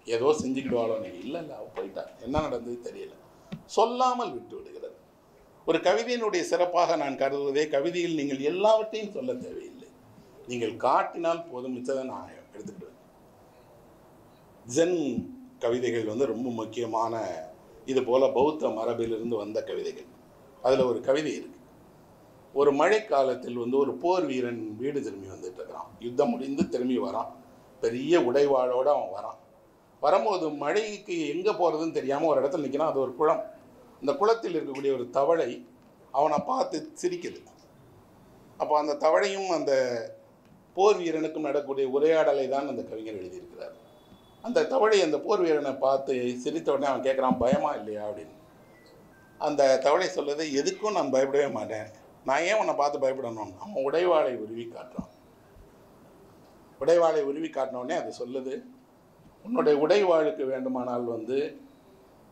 ஏதோ செஞ்சுக்கிடுவாளோ. இல்லை இல்லை, அவள் போயிட்டா, என்ன நடந்தது தெரியல, சொல்லாமல் விட்டு விடுகிறது. ஒரு கவிதையினுடைய சிறப்பாக நான் கருதுவதே, கவிதையில் நீங்கள் எல்லாவற்றையும் சொல்ல தேவையில்லை, நீங்கள் காட்டினால் போதும், மிச்சதை நான் எடுத்துக்கிடுவேன். ஜென் கவிதைகள் ரொம்ப முக்கியமான இது போல பௌத்த மரபிலிருந்து வந்த கவிதைகள். அதில் ஒரு கவிதை இருக்கு. ஒரு மழைக்காலத்தில் ஒரு போர் வீரன் வீடு திரும்பி வந்துட்டு இருக்கிறான். யுத்தம் முடிந்து திரும்பி வரான். பெரிய உடைவாளோடு அவன் வரான். வரும்போது மழைக்கு எங்கே போகிறதுன்னு தெரியாமல் ஒரு இடத்துல நிற்கிறான். அது ஒரு குளம். அந்த குளத்தில் இருக்கக்கூடிய ஒரு தவளை அவனை பார்த்து சிரிக்குது. அப்போ அந்த தவளையும் அந்த போர் வீரனுக்கும் நடக்கக்கூடிய உரையாடலை தான் அந்த கவிஞர் எழுதியிருக்கிறார். அந்த தவளை அந்த போர் வீரனை பார்த்து சிரித்த உடனே அவன் கேட்குறான், பயமா இல்லையா அப்படின்னு. அந்த தவளை சொல்லுது, எதுக்கும் நான் பயப்படவே மாட்டேன், நான் ஏன் உன்னை பார்த்து பயப்படணும். அவன் உடைவாளை உருவி காட்டுறான். உடைவாளை உருவி காட்டினோடனே அது சொல்லுது, உன்னுடைய உடைவாளுக்கு வேண்டுமானால்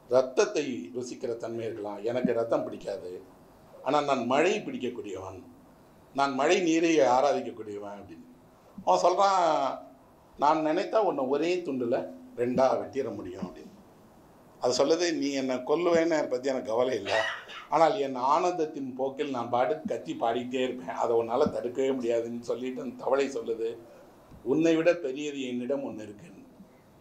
ரத்தத்தை ருசிக்கிற தன்மை இருக்கலாம், எனக்கு ரத்தம் பிடிக்காது, ஆனால் நான் மழை பிடிக்கக்கூடியவன், நான் மழை நீரை ஆராதிக்கக்கூடியவன் அப்படின்னு. அவன் சொல்கிறான், நான் நினைத்தா உன்னை ஒரே துண்டில் ரெண்டாக வெட்டிட முடியும் அப்படின்னு. அது சொல்லுது, நீ என்னை கொல்லுவேன்னு பற்றி எனக்கு கவலை இல்லை, ஆனால் என் ஆனந்தத்தின் போக்கில் நான் பாட்டுக்கு கத்தி பாடிக்கிட்டே இருப்பேன், அதை உன்னால் தடுக்கவே முடியாதுன்னு சொல்லிட்டு அந்த தவளை சொல்லுது, உன்னை விட பெரியது என்னிடம் ஒன்று இருக்குன்னு.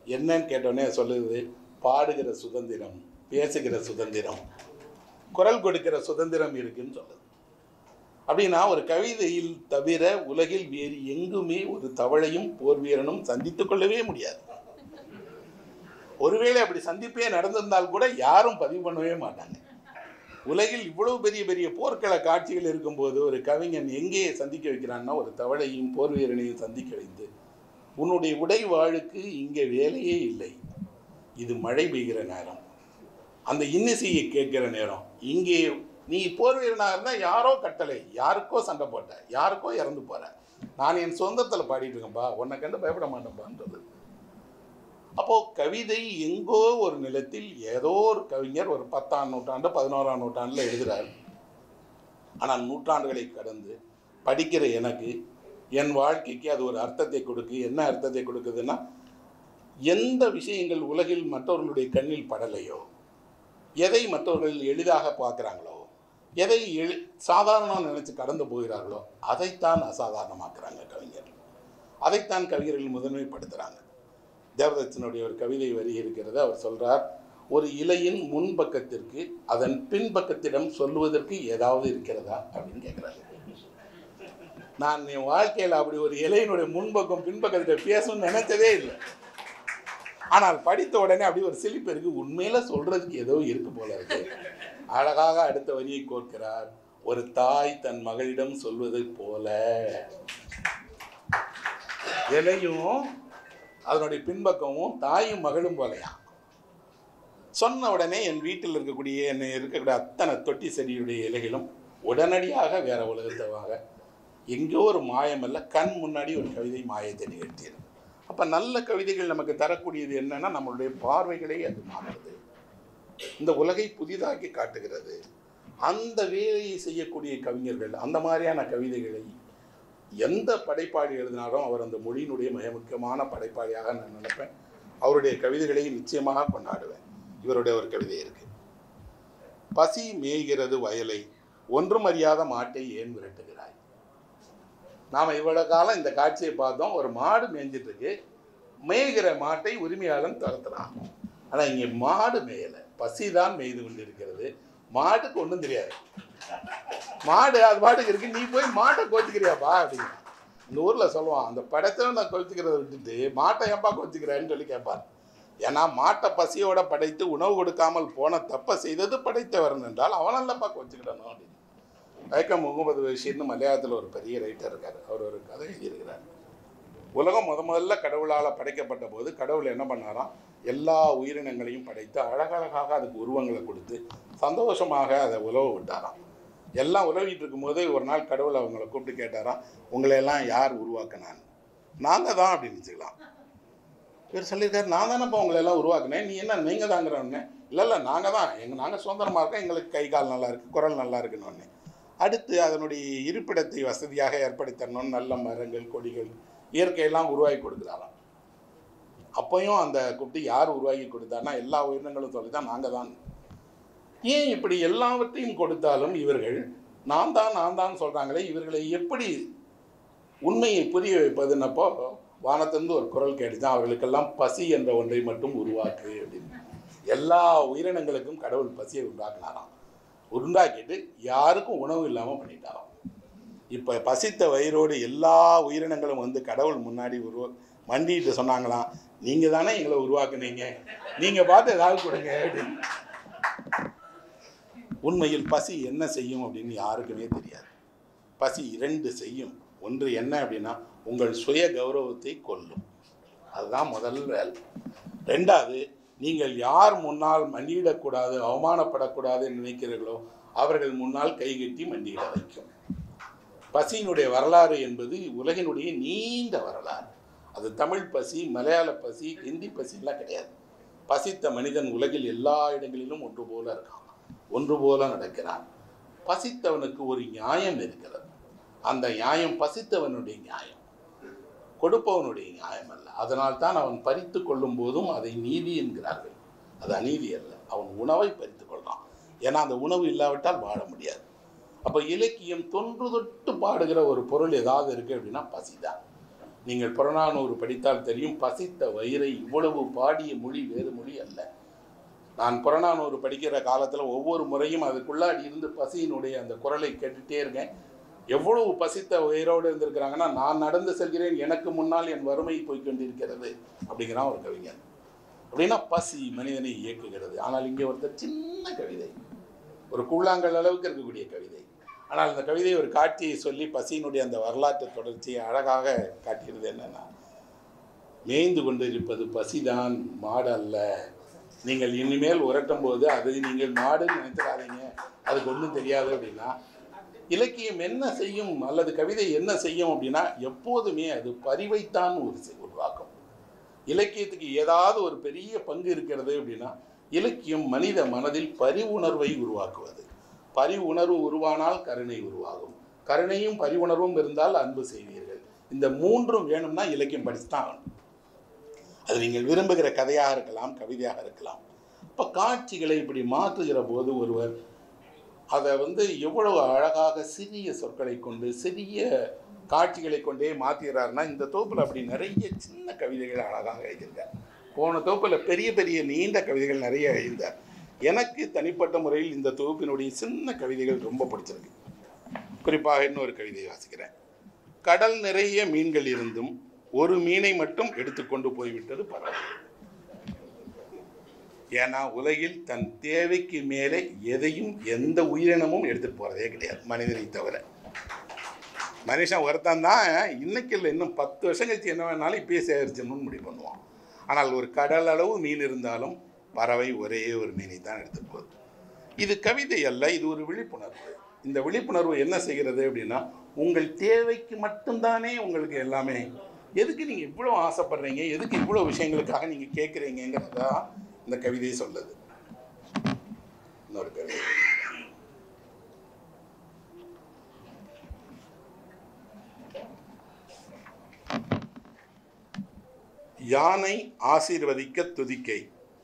என்னன்னு கேட்டோடனே சொல்லுது, பாடுகிற சுதந்திரம், பேசுகிற சுதந்திரம், குரல் கொடுக்கிற சுதந்திரம் இருக்குன்னு சொல்லுது. அப்படின்னா ஒரு கவிதையில் தவிர உலகில் வேறு எங்குமே ஒரு தவளையும் போர் வீரனும் சந்தித்து கொள்ளவே முடியாது. ஒருவேளை அப்படி சந்திப்பே நடந்திருந்தால் கூட யாரும் பதிவு பண்ணவே மாட்டாங்க. உலகில் இவ்வளவு பெரிய பெரிய போர்க்கள காட்சிகள் இருக்கும்போது ஒரு கவிஞன் எங்கே சந்திக்க வைக்கிறான்னா ஒரு தவளையும் போர் வீரனையும் சந்திக்க வைத்து, உன்னுடைய உடை வாழுக்கு இங்கே வேலையே இல்லை, இது மழை பெய்கிற நேரம், அந்த இன்னிசையை கேட்கிற நேரம், இங்கே நீ போர் வீரனாக இருந்தால் யாரோ கட்டளை, யாருக்கோ சண்டை போட்ட, யாருக்கோ இறந்து போற, நான் என் சொந்தத்தில் பாடிட்டு இருக்கேன்ப்பா, உன்னை கண்டு பயப்பட மாட்டேன்பான்றது. அப்போது கவிதை எங்கோ ஒரு நிலத்தில் ஏதோ ஒரு கவிஞர் ஒரு 10ஆம் நூற்றாண்டு 11ஆம் நூற்றாண்டில் எழுதுகிறார். ஆனால் நூற்றாண்டுகளை கடந்து படிக்கிற எனக்கு என் வாழ்க்கைக்கு அது ஒரு அர்த்தத்தை கொடுக்கு. என்ன அர்த்தத்தை கொடுக்குதுன்னா, எந்த விஷயங்கள் உலகில் மற்றவர்களுடைய கண்ணில் படலையோ, எதை மற்றவர்கள் எளிதாக பார்க்குறாங்களோ, எதை சாதாரணமாக நினைச்சு கடந்து போகிறார்களோ அதைத்தான் அசாதாரணமாக்குறாங்க கவிஞர். அதைத்தான் கவிஞர்கள் முதன்மைப்படுத்துகிறாங்க. தேவதச்சனுடைய ஒரு கவிதை வரி இருக்கிறது. அவர் சொல்கிறார், ஒரு இலையின் முன்பக்கத்திற்கு அதன் பின்பக்கத்திடம் சொல்லுவதற்கு ஏதாவது இருக்கிறதா அப்படின்னு கேட்குறாரு. நான் என் வாழ்க்கையில் அப்படி ஒரு இலையினுடைய முன்பக்கம் பின்பக்கத்திட்ட பேசணும்னு நினைச்சதே இல்லை. ஆனால் படித்த உடனே அப்படி ஒரு சிலிப்பு இருக்கு, உண்மையில சொல்றதுக்கு ஏதோ இருக்கு போல இருக்கு. அழகாக அடுத்த வரியை கோர்க்கிறார், ஒரு தாய் தன் மகளிடம் சொல்வதை போல. இலையும் அதனுடைய பின்பக்கமும் தாயும் மகளும் போலையா. சொன்ன உடனே என் வீட்டில் இருக்கக்கூடிய என்னை இருக்கக்கூடிய அத்தனை தொட்டி செடியுடைய இலைகளும் உடனடியாக வேற உலகத்தவாக எங்கோ ஒரு மாயமல்ல, கண் முன்னாடி ஒரு கவிதை மாயத்தை நிகழ்த்தியது. அப்போ நல்ல கவிதைகள் நமக்கு தரக்கூடியது என்னன்னா, நம்மளுடைய பார்வைகளை அது மாறுறது, இந்த உலகை புதிதாக்கி காட்டுகிறது. அந்த வேலையை செய்யக்கூடிய கவிஞர்கள், அந்த மாதிரியான கவிதைகளை எந்த படைப்பாளி எழுதினாலும் அவர் அந்த மொழியினுடைய மிக முக்கியமான படைப்பாளியாக நான் நினைப்பேன். அவருடைய கவிதைகளை நிச்சயமாக கொண்டாடுவேன். இவருடைய ஒரு கவிதை இருக்கு, பசி மேய்கிறது வயலை, ஒன்றும் அறியாத மாட்டை ஏன் விரட்டுகிறாய். நாம் இவ்வளவு காலம் இந்த காட்சியை பார்த்தோம், ஒரு மாடு மேய்ஞ்சிட்டு இருக்கு, மேய்கிற மாட்டை உரிமையாளன் துரத்துறான். ஆனால் இங்கே மாடு மேயலை, பசி தான் மேய்து கொண்டு இருக்கிறது. மாட்டுக்கு ஒன்றும் தெரியாது, மாடு அது பாட்டுக்கு இருக்கு, நீ போய் மாட்டை கோச்சிக்கிறியாப்பா அப்படிங்க. இந்த ஊரில் சொல்லுவான், அந்த படைத்தவன் நான் கோச்சிக்கிறத விட்டுட்டு மாட்டை ஏன்பா கோச்சிக்கிறேன்னு சொல்லி கேட்பார். ஏன்னா மாட்டை பசியோட படைத்து உணவு கொடுக்காமல் போன தப்பை செய்தது படைத்தவரன் என்றால் அவனல்லப்பா கோச்சிக்கிடணும் அப்படின்னு. வைக்கம் முகமது பஷீர்னு மலையாளத்தில் ஒரு பெரிய ரைட்டர் இருக்கார். அவர் ஒரு கதை எழுதியிருக்கிறார். உலகம் முதல்ல கடவுளால் படைக்கப்பட்ட போது கடவுள் என்ன பண்ணாராம், எல்லா உயிரினங்களையும் படைத்து அழகழகாக அதுக்கு உருவங்களை கொடுத்து சந்தோஷமாக அதை உழவ விட்டாராம். எல்லாம் உழவிட்டு இருக்கும்போது ஒரு நாள் கடவுள் அவங்கள கூப்பிட்டு கேட்டாராம், உங்களையெல்லாம் யார் உருவாக்கினான்னு. நாங்கள் தான் அப்படின்னு வச்சுக்கலாம். இவர் சொல்லியிருக்காரு, நான் தானேப்பா உங்களெல்லாம் உருவாக்குனேன், நீ என்ன நீங்கள் தாங்கிறோன்னே. இல்லை நாங்கள் தான், நாங்கள் சுதந்திரமாக இருக்கோம், எங்களுக்கு கை கால் நல்லா இருக்குது, குரல் நல்லா இருக்குன்னு. அடுத்து அதனுடைய இருப்பிடத்தை வசதியாக ஏற்படுத்தணும், நல்ல மரங்கள் கொடிகள் இயற்கையெல்லாம் உருவாக்கி கொடுக்குறாராம். அப்பையும் அந்த கூப்பிட்டு யார் உருவாக்கி கொடுத்தாருன்னா எல்லா உயிரினங்களும் சொல்லி தான் நாங்கள் தான். ஏன் இப்படி எல்லாவற்றையும் கொடுத்தாலும் இவர்கள் நான் தான் சொல்கிறாங்களே, இவர்களை எப்படி உண்மையை புரிய வைப்பதுன்னப்போ வானத்திலிருந்து ஒரு குரல் கேட்டுதான், அவர்களுக்கெல்லாம் பசி என்ற ஒன்றை மட்டும் உருவாக்கு அப்படின்னு. எல்லா உயிரினங்களுக்கும் கடவுள் பசியை உண்டாக்குனாராம். உண்டாக்கிட்டு யாருக்கும் உணவு இல்லாமல் பண்ணிட்டாராம். இப்போ பசித்த வயிறோடு எல்லா உயிரினங்களும் வந்து கடவுள் முன்னாடி மண்டிட்டு சொன்னாங்களாம், நீங்கள் தானே எங்களை உருவாக்குனீங்க, நீங்கள் பார்த்து ஏதாவது கொடுங்க அப்படின்னு. உண்மையில் பசி என்ன செய்யும் அப்படின்னு யாருக்குமே தெரியாது. பசி 2 செய்யும். ஒன்று என்ன அப்படின்னா, உங்கள் சுய கௌரவத்தை கொல்லும். அதுதான் முதல் வேலை. 2வது, நீங்கள் யார் முன்னால் மண்டியிடக்கூடாது, அவமானப்படக்கூடாது என்று நினைக்கிறீர்களோ அவர்கள் முன்னால் கைகட்டி மண்டியிட வைக்கும். பசியினுடைய வரலாறு என்பது உலகினுடைய நீண்ட வரலாறு. அது தமிழ் பசி, மலையாள பசி, ஹிந்தி பசிலாம் கிடையாது. பசித்த மனிதன் உலகில் எல்லா இடங்களிலும் ஒன்று போல இருக்கான், ஒன்று போல நடக்கிறான். பசித்தவனுக்கு ஒரு நியாயம் இருக்கிறது. அந்த நியாயம் பசித்தவனுடைய நியாயம், கொடுப்பவனுடைய நியாயம் அல்ல. அதனால் தான் அவன் பறித்து கொள்ளும் போதும் அதை நீதி என்கிறார்கள். அது அநீதி அல்ல. அவன் உணவை பறித்து கொள்றான். ஏன்னா அந்த உணவு இல்லாவிட்டால் வாழ முடியாது. அப்போ இலக்கியம் தொன்று தொட்டு பாடுகிற ஒரு பொருள் ஏதாவது இருக்கு அப்படின்னா பசிதான். நீங்கள் புறநானூறு படித்தால் தெரியும், பசித்த வயிறை இவ்வளவு பாடிய மொழி வேறு மொழி அல்ல. நான் புறநானூறு படிக்கிற காலத்தில் ஒவ்வொரு முறையும் அதுக்குள்ளாடி இருந்து பசியினுடைய அந்த குரலை கேட்டுகிட்டே இருக்கேன். எவ்வளவு பசித்த வயிறோடு இருந்திருக்கிறாங்கன்னா, நான் நடந்து செல்கிறேன், எனக்கு முன்னால் என் வறுமை போய்கொண்டிருக்கிறது அப்படிங்கிறான் ஒரு கவிஞர். அப்படின்னா பசி மனிதனை இயக்குகிறது. ஆனால் இங்கே ஒருத்தர் சின்ன கவிதை, ஒரு கூழாங்கல் அளவுக்கு இருக்கக்கூடிய கவிதை. ஆனால் அந்த கவிதை ஒரு காட்சியை சொல்லி பசியினுடைய அந்த வரலாற்று தொடர்ச்சியை அழகாக காட்டுகிறது. என்னன்னா, மேய்ந்து கொண்டு இருப்பது பசிதான், மாடு அல்ல. நீங்கள் இனிமேல் உரட்டும் போது அது நீங்கள் மாடுன்னு நினைத்துக்காதீங்க, அதுக்கு ஒன்றும் தெரியாது அப்படின்னா. இலக்கியம் என்ன செய்யும் அல்லது கவிதை என்ன செய்யும் அப்படின்னா, எப்போதுமே அது பரிவைத்தான் உருவாக்கும். இலக்கியத்துக்கு ஏதாவது ஒரு பெரிய பங்கு இருக்கிறது அப்படின்னா, இலக்கியம் மனித மனதில் பரிவுணர்வை உருவாக்குவது. பரிவுணர்வு உருவானால் கருணை உருவாகும். கருணையும் பரிவுணர்வும் இருந்தால் அன்பு செய்வீர்கள். இந்த 3ம் வேணும்னா இலக்கியம் படிச்சுதான் ஆகணும். அது நீங்கள் விரும்புகிற கதையாக இருக்கலாம், கவிதையாக இருக்கலாம். இப்போ காட்சிகளை இப்படி மாற்றுகிற போது ஒருவர் அதை எவ்வளவு அழகாக சிறிய சொற்களை கொண்டு சிறிய காட்சிகளை கொண்டே மாற்றுகிறார்னா, இந்த தொகுப்பில் அப்படி நிறைய சின்ன கவிதைகள் அழகாக எழுதியிருக்கார். போன தொகுப்பில் பெரிய பெரிய நீண்ட கவிதைகள் நிறைய எழுதினார். எனக்கு தனிப்பட்ட முறையில் இந்த தொகுப்பினுடைய சின்ன கவிதைகள் ரொம்ப பிடிச்சிருக்கு. குறிப்பாக இன்னொரு கவிதை வாசிக்கிறேன். கடல் நிறைய மீன்கள் இருந்தும் ஒரு மீனை மட்டும் எடுத்துக்கொண்டு போய்விட்டது பறவை. ஏன்னா உலகில் தன் தேவைக்கு மேலே எதையும் எந்த உயிரினமும் எடுத்துட்டு போறதே கிடையாது, மனிதனை தவிர. மனுஷன் ஒருத்தன் தான் இன்னைக்கு இல்லை, இன்னும் 10 வருஷம் கழிச்சு என்ன வேணாலும் இப்பயே சேகரிச்சணும்னு முடிவு பண்ணுவான். ஆனால் ஒரு கடல் அளவு மீன் இருந்தாலும் பறவை ஒரே ஒரு மீனை தான் எடுத்துட்டு போகுது. இது கவிதை அல்ல, இது ஒரு விழிப்புணர்வு. இந்த விழிப்புணர்வு என்ன செய்கிறது அப்படின்னா, உங்கள் தேவைக்கு மட்டும்தானே உங்களுக்கு எல்லாமே. எதுக்கு நீங்கள் இவ்வளோ ஆசைப்படுறீங்க, எதுக்கு இவ்வளோ விஷயங்களுக்காக நீங்கள் கேட்குறீங்கிறதா இந்த கவிதையை சொல்லுது. இன்னொரு கவிதை. யானை ஆசீர்வதிக்க துதிக்கை,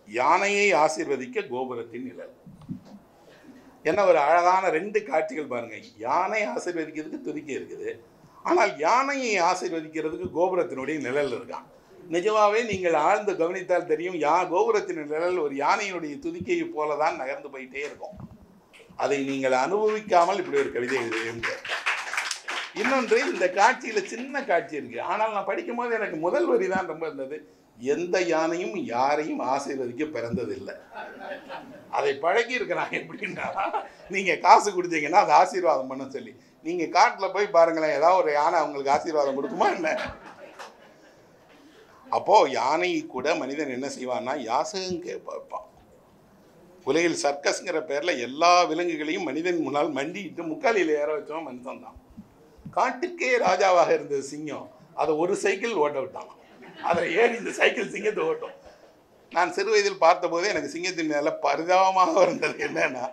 யானையை ஆசீர்வதிக்க கோபுரத்தின் நிழல். என்ன ஒரு அழகான 2 காட்சிகள் பாருங்க. யானை ஆசீர்வதிக்கிறதுக்கு துதிக்கை இருக்குது, ஆனால் யானையை ஆசீர்வதிக்கிறதுக்கு கோபுரத்தினுடைய நிழல் இருக்கான். நிஜமாவே நீங்கள் ஆழ்ந்து கவனித்தால் தெரியும், கோபுரத்தின் நிழல் ஒரு யானையினுடைய துதிக்கையை போல தான் நகர்ந்து போயிட்டே இருக்கும். அதை நீங்கள் அனுபவிக்காமல் இப்படி ஒரு கவிதை எழுதவே முடியாது. இன்னொன்று, இந்த காட்சியில் சின்ன காட்சி இருக்கு, ஆனால் நான் படிக்கும் போது எனக்கு முதல் வரி தான் ரொம்ப இருந்தது. எந்த யானையும் யாரையும் ஆசீர்வதிக்க பிறந்ததில்லை. அதை பழகி இருக்கிறாங்க. எப்படின்னா, நீங்கள் காசு கொடுத்தீங்கன்னா அதை ஆசீர்வாதம் பண்ண சொல்லி, நீங்கள் காட்டில் போய் பாருங்களேன், ஏதாவது ஒரு யானை அவங்களுக்கு ஆசீர்வாதம் கொடுக்குமா என்ன? அப்போது யானை கூட மனிதன் என்ன செய்வான்னா, யாசகம் கேட்பான். உலகில் சர்க்கஸ்ங்கிற பேரில் எல்லா விலங்குகளையும் மனிதன் முன்னால் மண்டிட்டு முக்காலியில் ஏற வச்சவன் மனுஷன் தான். காட்டுக்கே ராஜாவாக இருந்தது சிங்கம், அதை ஒரு சைக்கிள் ஓட்ட விட்டான். அதில் ஏறி இந்த சைக்கிள் சிங்கத்தை ஓட்டும். நான் சிறு வயதில் பார்த்தபோதே எனக்கு சிங்கத்தின் மேலே பரிதாபமாக இருந்தது. என்னன்னா,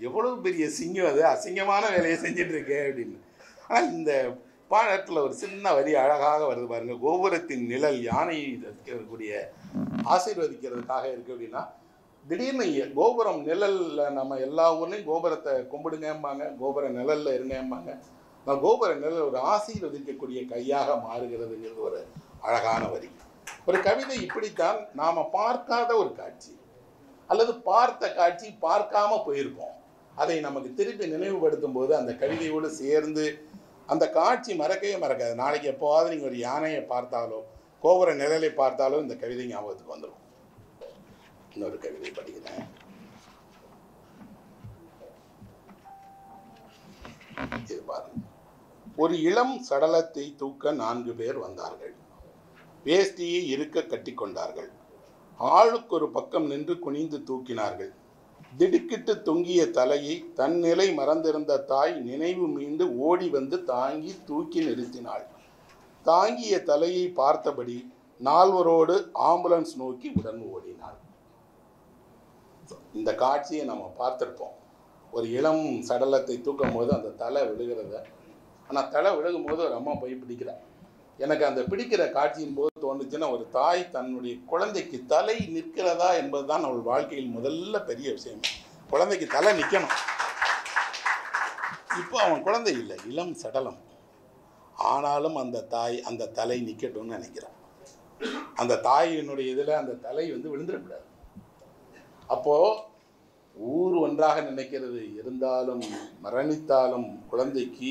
எவ்வளவு பெரிய சிங்கம், அது அசிங்கமான வேலையை செஞ்சுட்டு இருக்கே அப்படின்னு. ஆனால் இந்த பாடத்தில் ஒரு சின்ன வரி அழகாக வருது பாருங்க. கோபுரத்தின் நிழல் யானையை இருக்கக்கூடிய ஆசீர்வதிக்கிறதுக்காக இருக்கு அப்படின்னா, திடீர்னு கோபுரம் நிழலில் நம்ம எல்லா ஊர்லேயும் கோபுரத்தை கும்பிடுங்கம்பாங்க, கோபுர நிழலில் இருங்கம்பாங்க. நான் கோபுர நிழல் ஒரு ஆசீர்வதிக்கக்கூடிய கையாக மாறுகிறதுங்கிறது ஒரு அழகான வரி. ஒரு கவிதை இப்படித்தான், நாம் பார்க்காத ஒரு காட்சி, அல்லது பார்த்த காட்சி பார்க்காம போயிருப்போம். அதை நமக்கு திருப்பி நினைவுபடுத்தும் போது அந்த கவிதையோடு சேர்ந்து அந்த காட்சி மறக்கவே மறக்காது. நாளைக்கு எப்போவாவது நீங்கள் ஒரு யானையை பார்த்தாலோ கோபுர நிழலை பார்த்தாலோ இந்த கவிதை ஞாபகத்துக்கு வந்துடும். இன்னொரு கவிதை படிக்கிறேன். இது பாருங்க. ஒரு இளம் சடலத்தை தூக்க 4 பேர் வந்தார்கள். வேஷ்டியை இருக்க கட்டி கொண்டார்கள். ஆளுக்கு ஒரு பக்கம் நின்று குனிந்து தூக்கினார்கள். திடுக்கிட்டு தொங்கிய தலையை தன் நிலை மறந்திருந்த தாய் நினைவு மீண்டு ஓடி வந்து தாங்கி தூக்கி நிறுத்தினாள். தாங்கிய தலையை பார்த்தபடி 4வரோடு ஆம்புலன்ஸ் நோக்கி உடன் ஓடினாள். இந்த காட்சியை நம்ம பார்த்திருப்போம். ஒரு இளம் சடலத்தை தூக்கும் போது அந்த தலை விழுகிறத, ஆனால் தலை விழுகும் போது ஒரு அம்மா போய் பிடிக்கிறார். எனக்கு அந்த பிடிக்கிற காட்சியின் போது தோணுச்சுன்னா, ஒரு தாய் தன்னுடைய குழந்தைக்கு தலை நிற்கிறதா என்பது தான் அவள் வாழ்க்கையில் முதல்ல பெரிய விஷயம். குழந்தைக்கு தலை நிற்கணும். இப்போ அவன் குழந்தை இல்லை, இளம் சடலம். ஆனாலும் அந்த தாய் அந்த தலை நிற்கட்டும்னு நினைக்கிறான். அந்த தாயினுடைய இதில் அந்த தலை விழுந்துடக்கூடாது. அப்போது ஊர் ஒன்றாக நினைக்கிறது, இருந்தாலும் மரணித்தாலும் குழந்தைக்கு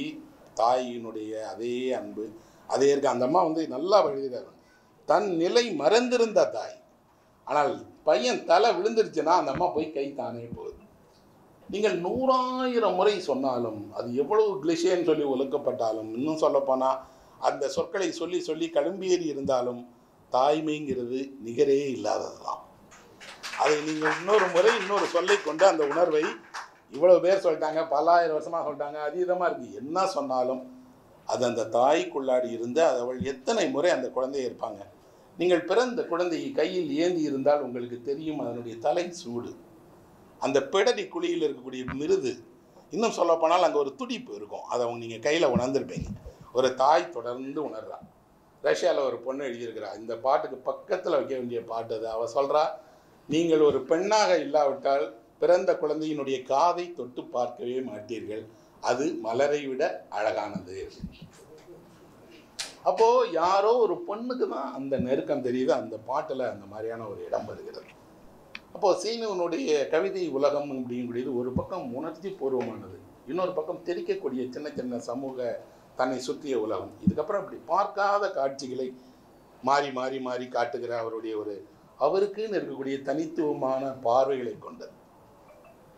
தாயினுடைய அதே அன்பு அதே இருக்கு. அந்த அம்மா நல்லா எழுதுகிறார். தன் நிலை மறந்திருந்த தாய், ஆனால் பையன் தலை விழுந்துருச்சுன்னா அந்த அம்மா போய் கை தானே போகுது. நீங்கள் 100,000 முறை சொன்னாலும், அது எவ்வளவு கிளிஷேன்னு சொல்லி ஒழுக்கப்பட்டாலும், இன்னும் சொல்லப்போனால் அந்த சொற்களை சொல்லி சொல்லி கடும்பேறி இருந்தாலும் தாய்மைங்கிறது நிகரே இல்லாதது தான். அதை நீங்கள் இன்னொரு முறை இன்னொரு சொல்லை கொண்டு அந்த உணர்வை, இவ்வளோ பேர் சொல்லிட்டாங்க, பல்லாயிரம் வருஷமாக சொல்லிட்டாங்க, அதீதமாக இருக்குது, என்ன சொன்னாலும் அது அந்த தாய்க்குள்ளாடி இருந்து அவள் எத்தனை முறை அந்த குழந்தையை இருப்பாங்க. நீங்கள் பிறந்த குழந்தையை கையில் ஏந்தி இருந்தால் உங்களுக்கு தெரியும் அதனுடைய தலை சூடு, அந்த பிடரி குழியில் இருக்கக்கூடிய மிருது, இன்னும் சொல்லப்போனால் அங்கே ஒரு துடிப்பு இருக்கும். அதை நீங்கள் கையில் உணர்ந்துருப்பீங்க. ஒரு தாய் தொடர்ந்து உணர்றான். ரஷ்யாவில் ஒரு பொண்ணு எழுதியிருக்கிறா, இந்த பாட்டுக்கு பக்கத்தில் வைக்க வேண்டிய பாட்டு அது. அவள் சொல்கிறா, நீங்கள் ஒரு பெண்ணாக இல்லாவிட்டால் பிறந்த குழந்தையினுடைய காதை தொட்டு பார்க்கவே மாட்டீர்கள், அது மலரை விட அழகானது. அப்போது யாரோ ஒரு பொண்ணுக்கு தான் அந்த நெருக்கம் தெரியுது. அந்த பாட்டில் அந்த மாதிரியான ஒரு இடம் வருகிறது. அப்போது சீனுவனுடைய கவிதை உலகம் அப்படிங்கக்கூடியது ஒரு பக்கம் உணர்ச்சி பூர்வமானது, இன்னொரு பக்கம் தெரிக்கக்கூடிய சின்ன சின்ன சமூக தன்னை சுற்றிய உலகம். இதுக்கப்புறம் அப்படி பார்க்காத காட்சிகளை மாறி மாறி மாறி காட்டுகிற அவருடைய அவருக்குன்னு இருக்கக்கூடிய தனித்துவமான பார்வைகளை கொண்டது.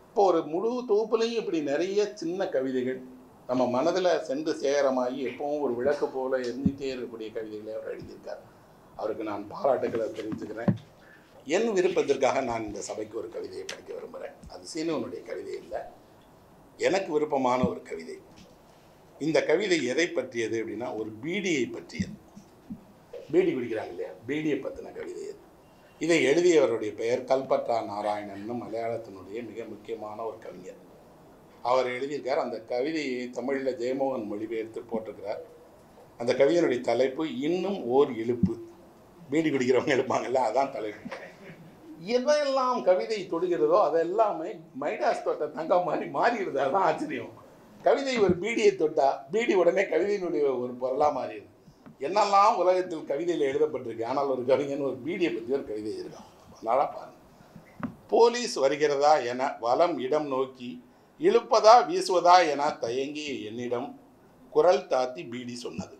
இப்போ ஒரு முழு தொகுப்புலையும் இப்படி நிறைய சின்ன கவிதைகள் நம்ம மனதில் சென்று சேகரமாகி எப்பவும் ஒரு விளக்கு போல எரிஞ்சிட்டே இருக்கக்கூடிய கவிதைகளை அவர் எழுதியிருக்கார். அவருக்கு நான் பாராட்டுக்களை தெரிவிச்சுக்கிறேன். என் விருப்பத்திற்காக நான் இந்த சபைக்கு ஒரு கவிதையை படிக்க விரும்புகிறேன். அது சீனுவனுடைய கவிதை இல்லை, எனக்கு விருப்பமான ஒரு கவிதை. இந்த கவிதை எதை பற்றியது அப்படின்னா, ஒரு பீடியை பற்றியது. பீடி குடிக்கிறாங்க இல்லையா, பீடியை பற்றின கவிதை அது. இதை எழுதியவருடைய பெயர் கல்பற்றா நாராயணன், மலையாளத்தினுடைய மிக முக்கியமான ஒரு கவிஞர். அவர் எழுதியிருக்கார். அந்த கவிதையை தமிழில் ஜெயமோகன் மொழிபெயர்த்து போட்டிருக்கிறார். அந்த கவிதையினுடைய தலைப்பு இன்னும் ஓர் இழுப்பு. பீடி குடிக்கிறவங்க எழுப்பாங்கல்ல, அதான் தலைப்பு. எதெல்லாம் கவிதை தொடுகிறதோ அதெல்லாமே மைடாஸ் தொட்ட தங்கம் மாதிரி மாறிடுது. அதுதான் ஆச்சரியம். கவிதை ஒரு பீடியை தொட்டா பீடி உடனே கவிதையினுடைய ஒரு பொருளாக மாறிடுது. என்னெல்லாம் உலகத்தில் கவிதையில் எழுதப்பட்டிருக்கு, ஆனால் ஒரு கவிஞன் ஒரு பீடியை பற்றி ஒரு கவிதை எழுதுகிறான். நல்லா பாருங்க. போலீஸ் வருகிறதா என வலம் இடம் நோக்கி இழுப்பதா வீசுவதா என தயங்கிய என்னிடம் குரல் தாத்தி பீடி சொன்னது.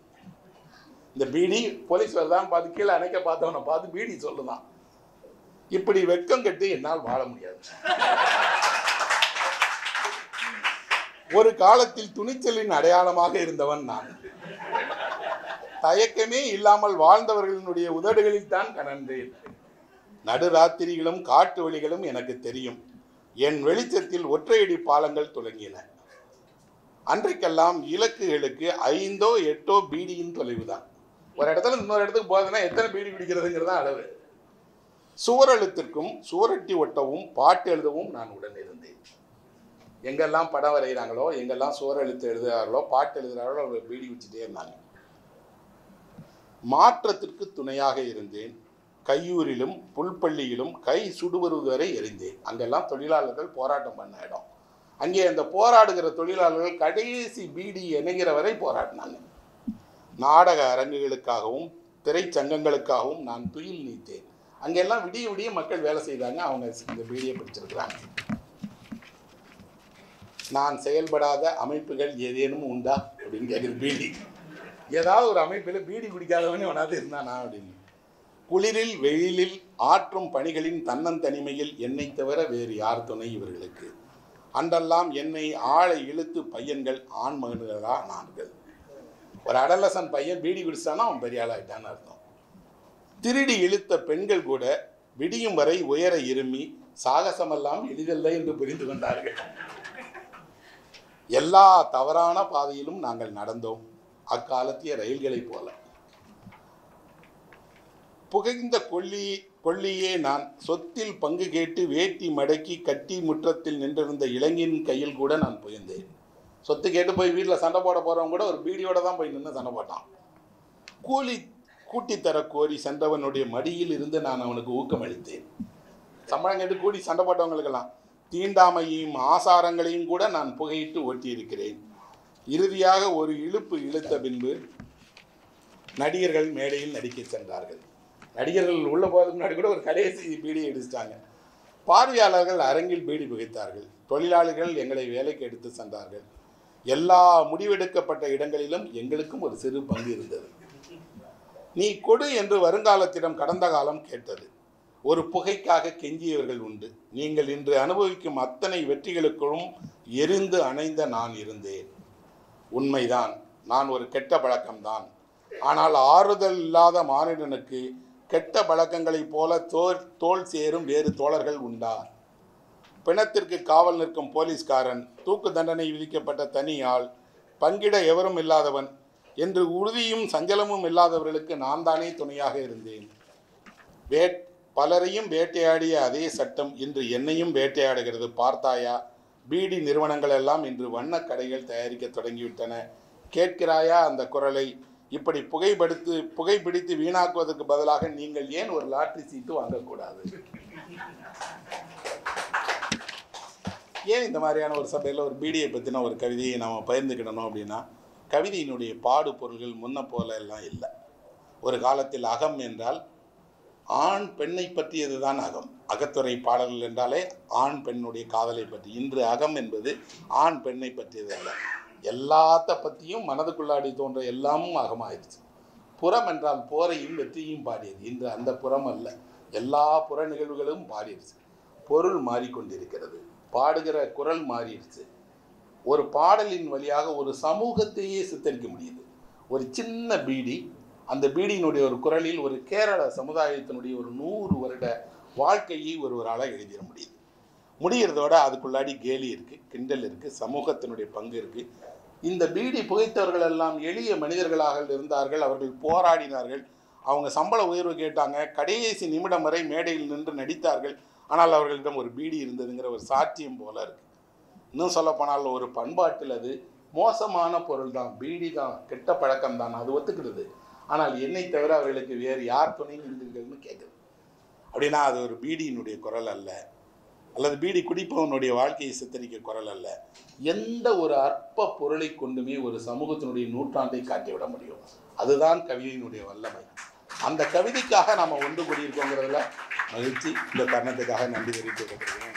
இந்த பீடி போலீஸ் வருதான் பார்த்து கீழே அணைக்க பார்த்தவனை பார்த்து பீடி சொல்லுதான். இப்படி வெட்கம் கட்டி என்னால் வாழ முடியாது. ஒரு காலத்தில் துணிச்சலின் அடையாளமாக இருந்தவன் நான். தயக்கமே இல்லாமல் வாழ்ந்தவர்களினுடைய உதடுகளில் தான் கனன்றேன். நடுராத்திரிகளும் காட்டு வழிகளும் எனக்கு தெரியும். என் வெளிச்சத்தில் ஒற்றையடி பாலங்கள் துலங்கின. அன்றைக்கெல்லாம் இலக்குகளுக்கு 5ஓ 8ஓ பீடியின் தொலைவுதான். ஒரு இடத்துல இன்னொரு இடத்துக்கு போகுதுன்னா எத்தனை பீடி பிடிக்கிறதுங்கிறதா அளவு. சுவரெழுத்திற்கும் சுவரட்டி ஒட்டவும் பாட்டு எழுதவும் நான் உடன் இருந்தேன். எங்கெல்லாம் படம் வரைகிறாங்களோ, எங்கெல்லாம் சுவரெழுத்து எழுதுகிறார்களோ, பாட்டு எழுதுகிறார்களோ, அவங்க பீடி வச்சுட்டே இருந்தாங்க. மாற்றத்திற்கு துணையாக இருந்தேன். கையூரிலும் புல்பள்ளியிலும் கை சுடுவது வரை எரிந்தேன். அங்கெல்லாம் தொழிலாளர்கள் போராட்டம் பண்ண இடம். அங்கே அந்த போராடுகிற தொழிலாளர்கள் கடைசி பீடி இணைகிற வரை போராடினாங்க. நாடக அரங்குகளுக்காகவும் திரைச்சங்கங்களுக்காகவும் நான் துயில் நீத்தேன். அங்கெல்லாம் விடிய விடிய மக்கள் வேலை செய்தாங்க. அவங்க இந்த பீடியை பிடிச்சிருக்கிறாங்க. நான் செயல்படாத அமைப்புகள் ஏதேனும் உண்டா அப்படின்னு கேட்குது பீடி. ஏதாவது ஒரு அமைப்பில் பீடி குடிக்காதவனே ஒன்றாவது இருந்தானா அப்படின்னு. குளிரில் வெயிலில் ஆற்றும் பணிகளின் தன்னந்தனிமையில் என்னை தவிர வேறு யார் துணை இவர்களுக்கு? அன்றெல்லாம் என்னை ஆளை இழுத்து பையன்கள் ஆண் மகன்களா நான்கள். ஒரு அடலசன் பையன் பீடி குடிச்சானா அவன் பெரிய ஆளாயிட்டான்னு அர்த்தம். திருடி இழுத்த பெண்கள் கூட விடியும் வரை உயர இருமி சாகசமெல்லாம் எளிதல்ல என்று புரிந்து கொண்டார்கள். எல்லா தவறான பாதையிலும் நாங்கள் நடந்தோம், அக்காலத்திய ரயில்களைப் போல. புகைந்த கொல்லியே நான் சொத்தில் பங்கு கேட்டு வேட்டி மடக்கி கட்டி முற்றத்தில் நின்றிருந்த இளைஞனின் கையில் கூட நான் புயந்தேன். சொத்து கேட்டு போய் வீட்டில் சண்டை போட போகிறவங்க கூட ஒரு பீடியோட தான் போய் நின்று சண்டை போட்டான். கூலி கூட்டித்தர கோரி சென்றவனுடைய மடியில் இருந்து நான் அவனுக்கு ஊக்கமளித்தேன். சம்பளம் கேட்டு கூடி சண்டை போட்டவங்களுக்கெல்லாம் தீண்டாமையும் ஆசாரங்களையும் கூட நான் புகையிட்டு ஓட்டியிருக்கிறேன். இறுதியாக ஒரு இழுப்பு இழுத்த பின்பு நடிகர்கள் மேடையில் நடிக்க சென்றார்கள். நடிகர்கள் உள்ள போகிறதுக்கு முன்னாடி கூட ஒரு கடைசி பீடியை எடுத்துட்டாங்க. பார்வையாளர்கள் அரங்கில் பீடி புகைத்தார்கள். தொழிலாளிகள் எங்களை வேலைக்கு எடுத்து சென்றார்கள். எல்லா முடிவெடுக்கப்பட்ட இடங்களிலும் எங்களுக்கும் ஒரு சிறு பங்கு இருந்தது. நீ கொடு என்று வருங்காலத்திடம் கடந்த காலம் கேட்டது. ஒரு புகைக்காக கெஞ்சியவர்கள் உண்டு. நீங்கள் இன்று அனுபவிக்கும் அத்தனை வெற்றிகளுக்கும் எரிந்து அணைந்த நான் இருந்தேன். உண்மைதான், நான் ஒரு கெட்ட பழக்கம்தான். ஆனால் ஆறுதல் இல்லாத மானிடனுக்கு கெட்ட பழக்கங்களைப் போல தோல் சேரும் வேறு தோழர்கள் உண்டா? பிணத்திற்கு காவல் நிற்கும் போலீஸ்காரன், தூக்கு தண்டனை விதிக்கப்பட்ட தனி ஆள், பங்கிட எவரும் இல்லாதவன் என்று உறுதியும் சஞ்சலமும் இல்லாதவர்களுக்கு நான் தானே துணையாக இருந்தேன். பலரையும் வேட்டையாடிய அதே சட்டம் இன்று என்னையும் வேட்டையாடுகிறது. பார்த்தாயா, பீடி நிறுவனங்கள் எல்லாம் இன்று வண்ணக் கடைகள் தயாரிக்க தொடங்கிவிட்டன. கேட்கிறாயா அந்த குரலை? இப்படி புகைப்பிடித்து வீணாக்குவதற்கு பதிலாக நீங்கள் ஏன் ஒரு லாட்டரி சீட்டு வாங்கக்கூடாது? ஏன் இந்த மாதிரியான ஒரு சபையில் ஒரு பீடியை பற்றின ஒரு கவிதையை நம்ம பகிர்ந்துக்கிடணும் அப்படின்னா, கவிதையினுடைய பாடு பொருள்கள் முன்ன போல எல்லாம் இல்லை. ஒரு காலத்தில் அகம் என்றால் ஆண் பெண்ணை பற்றியது தான் அகம். அகத்துறை பாடல்கள் என்றாலே ஆண் பெண்ணுடைய காதலை பற்றி. இன்று அகம் என்பது ஆண் பெண்ணை பற்றியது அல்ல. எல்லாத்த பற்றியும் மனதுக்குள்ளாடி தோன்ற எல்லாமும் அகமாயிடுச்சு. புறம் என்றால் போரையும் வெற்றியும் பாடியது. இன்று அந்த புறம் அல்ல, எல்லா புற நிகழ்வுகளும் பாடிடுச்சு. பொருள் மாறிக்கொண்டிருக்கிறது, பாடுகிற குரல் மாறிடுச்சு. ஒரு பாடலின் வழியாக ஒரு சமூகத்தையே சித்தரிக்க முடியுது. ஒரு சின்ன பீடி, அந்த பீடியினுடைய ஒரு குரலில் ஒரு கேரள சமுதாயத்தினுடைய ஒரு 100 வருட வாழ்க்கையை ஒருவரால் எழுதிட முடியுது. முடிகிறதோட அதுக்குள்ளாடி கேலி இருக்குது, கிண்டல் இருக்குது, சமூகத்தினுடைய பங்கு இருக்குது. இந்த பீடி புகைத்தவர்கள் எல்லாம் எளிய மனிதர்களாக இருந்தார்கள். அவர்கள் போராடினார்கள். அவங்க சம்பள உயர்வு கேட்டாங்க. கடைசி நிமிடம் வரை மேடையில் நின்று நடித்தார்கள். ஆனால் அவர்களிடம் ஒரு பீடி இருந்ததுங்கிற ஒரு சாட்சியம் போல இருக்குது. இன்னும் சொல்லப்போனால் ஒரு பண்பாட்டில் அது மோசமான பொருள் தான், பீடி தான், கெட்ட பழக்கம் தான், அது ஒத்துக்கிறது. ஆனால் என்னை தவிர அவர்களுக்கு வேறு யார் துணை இருந்தீர்கள்னு கேட்குது. அப்படின்னா அது ஒரு பீடியினுடைய குரல் அல்ல, அல்லது பீடி குடிப்பவனுடைய வாழ்க்கையை சித்தரிக்க குரல் அல்ல. எந்த ஒரு அற்ப பொருளை கொண்டுமே ஒரு சமூகத்தினுடைய நூற்றாண்டை காட்டிவிட முடியும். அதுதான் கவிதையினுடைய வல்லமை. அந்த கவிதைக்காக நாம் ஒன்று கூடியிருக்கோங்கிறதுல மகிழ்ச்சி. இந்த தருணத்துக்காக நன்றி தெரிவித்துக் கொள்கிறேன்.